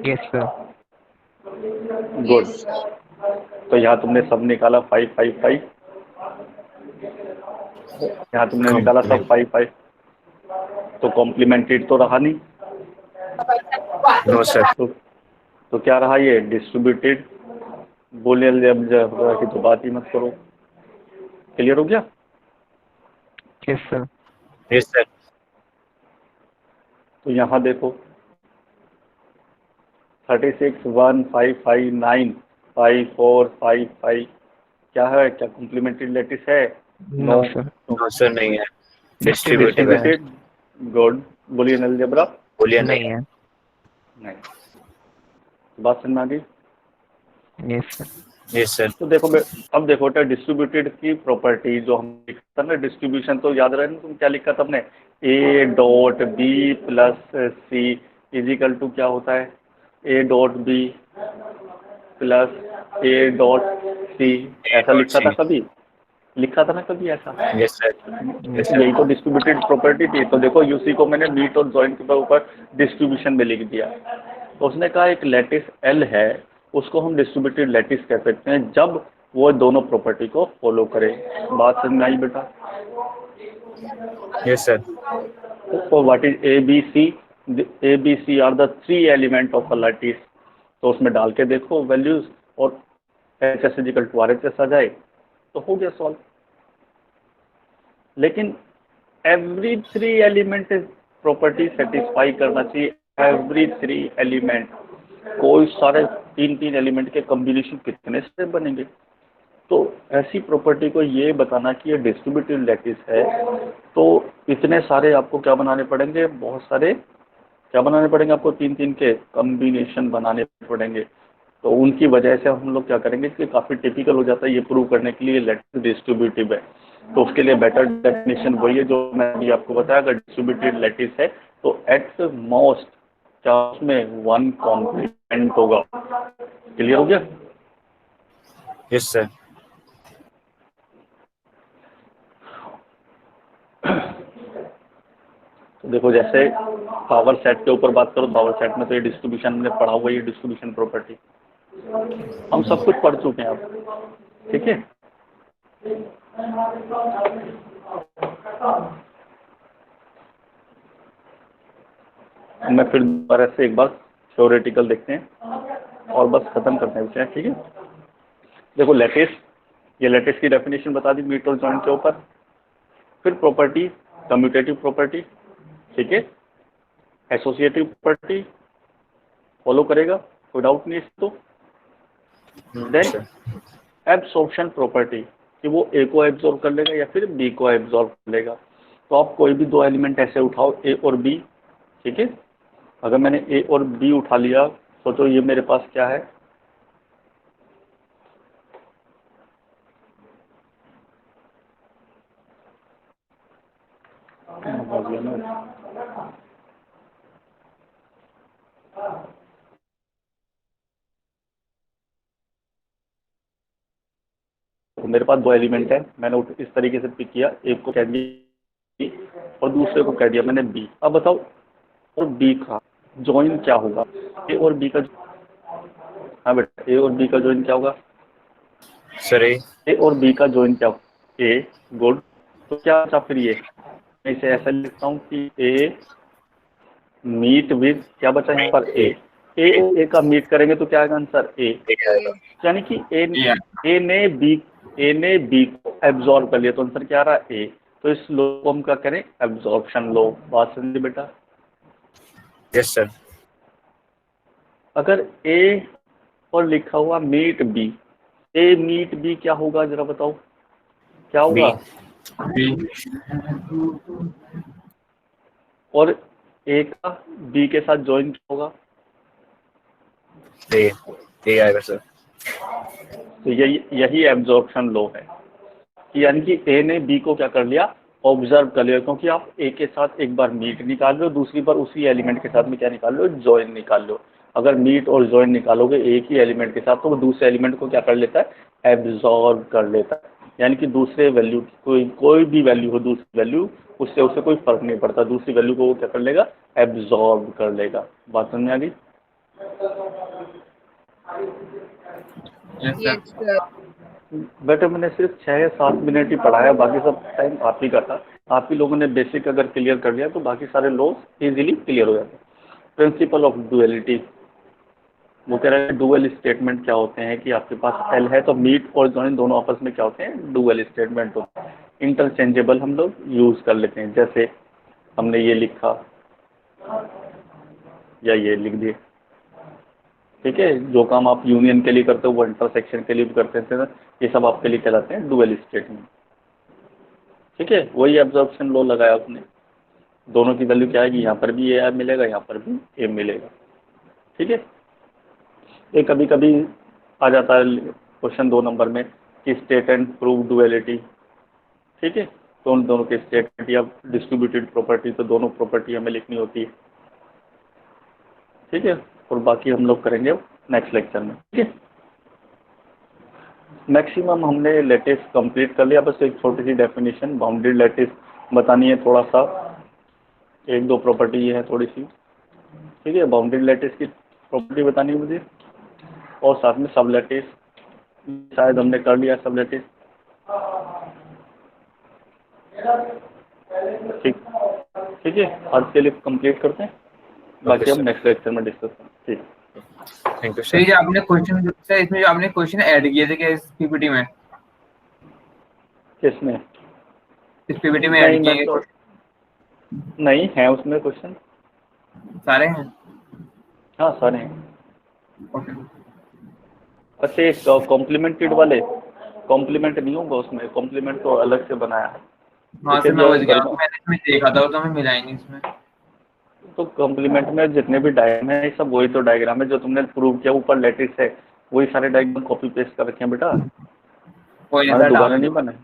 S2: Yes sir.
S1: गुड। तो यहाँ तुमने सब निकाला 5 5 5, यहाँ तुमने निकाला सब 5 5, तो कॉम्प्लीमेंटेड तो रहा नहीं।
S5: No sir.
S1: तो क्या रहा ये? डिस्ट्रीब्यूटेड। बुलियन अलजेब्रा की तो बात ही मत करो। क्लियर हो गया?
S2: Yes sir.
S5: Yes sir.
S1: तो यहाँ देखो 36 1 5 5 9 5 4 5 5, क्या है? क्या कॉम्प्लीमेंट्री लैटिस है?
S2: No sir.
S5: नो सर नहीं है, डिस्ट्रीब्यूटिव है।
S1: Distributed. Good. Boolean algebra
S5: Boolean
S2: नहीं है।
S1: नहीं। बात समझ में आ गई?
S2: Yes sir.
S5: Yes sir.
S1: तो देखो अब देखो बेटा, डिस्ट्रीब्यूटेड की प्रॉपर्टी जो हम लिखा था ना, डिस्ट्रीब्यूशन, तो याद रहे ना तुम क्या लिखा था हमने? A dot B plus C equal to क्या होता है? A dot B plus A dot C. ऐसा लिखा था कभी? लिखा था ना कभी ऐसा?
S5: Yes sir. Yes sir.
S1: यही तो डिस्ट्रीब्यूटेड प्रॉपर्टी थी। तो देखो यूसी को मैंने मीट और जॉइंट के ऊपर डिस्ट्रीब्यूशन में लिख दिया। तो उसने कहा एक लैटिस एल है, उसको हम डिस्ट्रीब्यूटेड लैटिस कह सकते हैं जब वो दोनों प्रॉपर्टी को फॉलो करे। बात समझ में आई बेटा?
S5: Yes sir.
S1: तो what is A B C? A B C are the 3 element of a lattice. तो उसमें डाल के देखो वैल्यूज, और H S equal to R H S आ जाए तो हो गया सॉल्व। लेकिन एवरी 3 एलिमेंट प्रॉपर्टी सेटिस्फाई करना चाहिए। Every 3 element. कोई सारे 3 एलिमेंट के कॉम्बिनेशन कितने से बनेंगे? तो ऐसी प्रॉपर्टी को ये बताना कि ये डिस्ट्रीब्यूटेड लैटिस है, तो इतने सारे आपको क्या बनाने पड़ेंगे? बहुत सारे क्या बनाने पड़ेंगे आपको? 3 के कॉम्बिनेशन बनाने पड़ेंगे। तो उनकी वजह से हम लोग क्या करेंगे कि काफ़ी टिपिकल हो जाता है ये प्रूव करने के लिए लैटिस डिस्ट्रीब्यूटिव है। तो उसके लिए बेटर डेफिनेशन वही है जो मैं अभी आपको बताया। अगर डिस्ट्रीब्यूटेड लैटिस है तो एट मोस्ट क्या उसमें 1 कॉम्प्लीमेंट होगा। क्लियर हो गया?
S5: Yes sir.
S1: तो देखो जैसे पावर सेट के ऊपर बात करो, पावर सेट में तो ये डिस्ट्रीब्यूशन हमने पढ़ा हुआ है, ये डिस्ट्रीब्यूशन प्रॉपर्टी हम सब कुछ पढ़ चुके हैं अब। ठीक है? मैं फिर दोबारा से एक बार थ्योरेटिकल देखते हैं और बस खत्म करते हैं विषय। ठीक है? देखो लैटिस, ये लैटिस की डेफिनेशन बता दी मीट और जॉइंट के ऊपर। फिर प्रॉपर्टी, कम्यूटेटिव प्रॉपर्टी, ठीक है, एसोसिएटिव प्रॉपर्टी फॉलो करेगा, कोई डाउट नहीं है तो। देन एब्सॉर्प्शन प्रॉपर्टी, कि वो ए को एब्जॉर्ब कर लेगा या फिर बी को एब्जॉर्ब कर लेगा। तो आप कोई भी 2 एलिमेंट ऐसे उठाओ, ए और बी, ठीक है? अगर मैंने ए और बी उठा लिया, सोचो ये मेरे पास क्या है? तो मेरे पास 2 एलिमेंट है, मैंने इस तरीके से पिक किया, एक को कह दिया और दूसरे को कह दिया मैंने बी। अब बताओ और बी का जॉइन क्या होगा? ए और बी का, हाँ बेटा, ए और बी का जॉइन क्या होगा?
S5: सर
S1: ए और बी का जॉइन क्या होगा? ए। गुड। तो क्या बचा फिर? ये मैं इसे ऐसा लिखता हूँ कि ए मीट विद, क्या बचा यहाँ पर? ए। ए और ए का मीट करेंगे तो क्या आएगा आंसर? ए। यानी कि ए ने बी को एब्जॉर्ब कर लिया, तो आंसर क्या आ रहा है? ए। तो इस लो को हम क्या करें? एब्जॉर्प्शन लो। बात समझे बेटा?
S5: Yes sir.
S1: अगर ए और लिखा हुआ मीट बी, ए मीट बी क्या होगा जरा बताओ? क्या होगा? और ए का बी के साथ जॉइन क्या होगा?
S5: ए। ए आएगा सर।
S1: तो यही एब्जॉर्प्शन लॉ है कि यानी कि ए ने बी को क्या कर लिया, ऑब्जर्व कर लिया, क्योंकि आप ए के साथ एक बार मीट निकाल लो, दूसरी बार उसी एलिमेंट के साथ में क्या निकाल लो, जॉइन निकाल लो। अगर मीट और जॉइन निकालोगे एक ही एलिमेंट के साथ तो वो दूसरे एलिमेंट को क्या कर लेता है, एब्जॉर्ब कर लेता है। यानी कि दूसरे वैल्यू की कोई भी वैल्यू हो, दूसरी वैल्यू उससे उसे कोई फर्क नहीं पड़ता, दूसरी वैल्यू को वो क्या कर लेगा, एब्जॉर्ब कर लेगा। बात समझ में आ गई?
S3: Yes
S4: Yes,
S3: sir.
S4: sir.
S1: बेटा मैंने सिर्फ 6 या 7 मिनट ही पढ़ाया, बाकी सब टाइम आप ही का था। आप ही लोगों ने बेसिक अगर क्लियर कर लिया तो बाकी सारे लॉज इजीली क्लियर हो जाते हैं। प्रिंसिपल ऑफ डुअलिटी, वो कह रहा है डुअल स्टेटमेंट क्या होते हैं कि आपके पास एल है तो मीट और जॉइन दोनों आपस में क्या होते हैं, डुअल स्टेटमेंट होते हैं। इंटरचेंजेबल हम लोग यूज़ कर लेते हैं, जैसे हमने ये लिखा या ये लिख दिए, ठीक है। जो काम आप यूनियन के लिए करते हो वो इंटरसेक्शन के लिए भी करते थे ना, ये सब आपके लिए कहलाते हैं डुअल स्टेटमेंट, ठीक है। वही एब्जॉर्प्शन लॉ लगाया आपने, दोनों की वैल्यू क्या आएगी, यहाँ पर भी ए मिलेगा, यहाँ पर भी ए मिलेगा, ठीक है। ये कभी कभी आ जाता है क्वेश्चन 2 नंबर में कि स्टेट एंड प्रूव डुअलिटी, ठीक है। तो उन दोनों के स्टेटमेंट या डिस्ट्रीब्यूटेड प्रॉपर्टी, तो दोनों प्रॉपर्टी हमें लिखनी होती है, ठीक है। और बाकी हम लोग करेंगे नेक्स्ट लेक्चर में, ठीक है। मैक्सिमम हमने लैटिस कंप्लीट कर लिया, बस एक छोटी सी डेफिनेशन बाउंडेड लैटिस बतानी है, थोड़ा सा 1-2 प्रॉपर्टी ये है थोड़ी सी, ठीक है। बाउंडेड लैटिस की प्रॉपर्टी बतानी है मुझे, और साथ में सब लैटिस शायद हमने कर लिया, सब लैटिस, ठीक है। आज के लिए कंप्लीट करते हैं, बाकी हम नेक्स्ट लेक्चर में डिस्कस करें, ठीक।
S5: Thank you
S3: sir
S5: sir.
S3: ये जो आपने क्वेश्चन सर इसमें जो आपने क्वेश्चन ऐड किए थे क्या इस पीपीटी में,
S1: किसमें?
S3: इस पीपीटी में
S1: नहीं
S3: ऐड
S1: मैं
S3: किए
S1: तो नहीं है उसमें क्वेश्चन,
S3: सारे हैं?
S1: हाँ सारे हैं।
S3: ओके।
S1: अच्छा एक कॉम्प्लीमेंटेड वाले, कॉम्प्लीमेंट नहीं होगा उसमें, कॉम्प्लीमेंट तो अलग से बनाया है।
S3: हाँ
S1: इसे
S3: सर मैं
S1: जो
S3: समझ गया,
S1: करना-
S3: मैंने इसमें देखा था तो हमें मिला ही नहीं इसमें।
S1: तो कॉम्प्लीमेंट में जितने भी डायग्राम है सब वही तो डायग्राम है जो तुमने प्रूव किया, ऊपर लेटिस है, वही सारे डायग्राम कॉपी पेस्ट कर रखे हैं बेटा,
S3: कोई नहीं
S1: मैंने
S3: सर,
S1: दोबारा
S3: डाल
S1: नहीं
S3: दो।
S1: बनाए।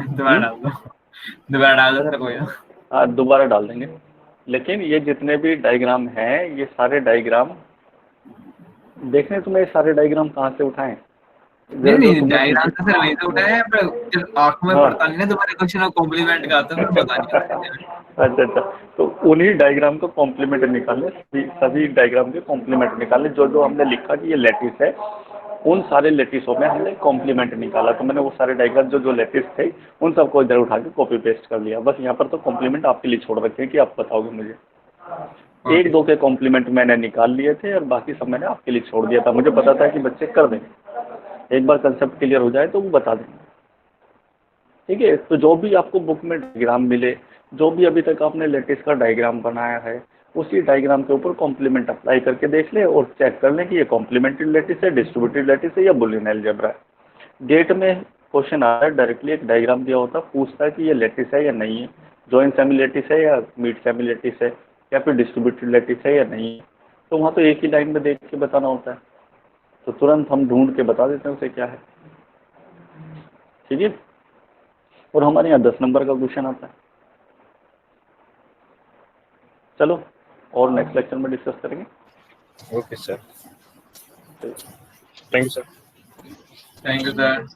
S3: दोबारा डाल दो, दोबारा डाल दो सर, कोई ना।
S1: हाँ दोबारा डाल देंगे, लेकिन ये जितने भी डायग्राम हैं ये सारे डायग्राम देखने, तुम्हें ये सारे डायग्राम कहाँ से उठाएं,
S3: नहीं
S1: जो
S3: नहीं,
S1: तुमने
S3: डायग्राम तो सर वहीं से उठाया है, पर जब आंखों में
S1: हाँ
S3: पड़ता नहीं ना तुम्हारे क्वेश्चन और कॉम्प्लीमेंट का आता है फिर पता नहीं होता।
S1: अच्छा, तो उन्हीं डायग्राम का कॉम्प्लीमेंट निकालने, सभी डायग्राम के कॉम्प्लीमेंट निकालने, जो जो हमने लिखा कि ये लेटिस है, उन सारे लेटिसों में हमने कॉम्प्लीमेंट निकाला, तो मैंने वो सारे डायग्राम जो जो लेटिस थे उन सबको इधर उठा के कॉपी पेस्ट कर लिया। बस यहाँ पर तो कॉम्प्लीमेंट आपके लिए छोड़ रखे हैं कि आप बताओगे मुझे। 1-2 के कॉम्प्लीमेंट मैंने निकाल लिए थे और बाकी सब मैंने आपके लिए छोड़ दिया था, मुझे पता था कि बच्चे कर देंगे, एक बार कंसेप्ट क्लियर हो जाए तो वो बता देंगे, ठीक है। तो जो भी आपको बुक में डायग्राम मिले, जो भी अभी तक आपने लेटेस्ट का डायग्राम बनाया है, उसी डायग्राम के ऊपर कॉम्प्लीमेंट अप्लाई करके देख ले और चेक कर लें कि ये कॉम्प्लीमेंटेड लेटिस है, डिस्ट्रीब्यूटेड लेटिस है या बुलियन अलजेब्रा है। गेट में क्वेश्चन आता है, डायरेक्टली एक डायग्राम दिया होता है, पूछता है कि ये लेटिस है या नहीं है, जॉइंट सेमी लेटिस है या मीट सेमी लेटिस है या फिर डिस्ट्रीब्यूटेड लेटिस है या नहीं है, तो वहाँ तो एक ही लाइन में देख के बताना होता है, तो तुरंत हम ढूंढ के बता देते हैं उसे क्या है, ठीक है। और हमारे यहाँ 10 नंबर का क्वेश्चन आता है। चलो और नेक्स्ट लेक्चर में डिस्कस करेंगे।
S5: Okay sir, thank you sir.
S3: Thank you sir.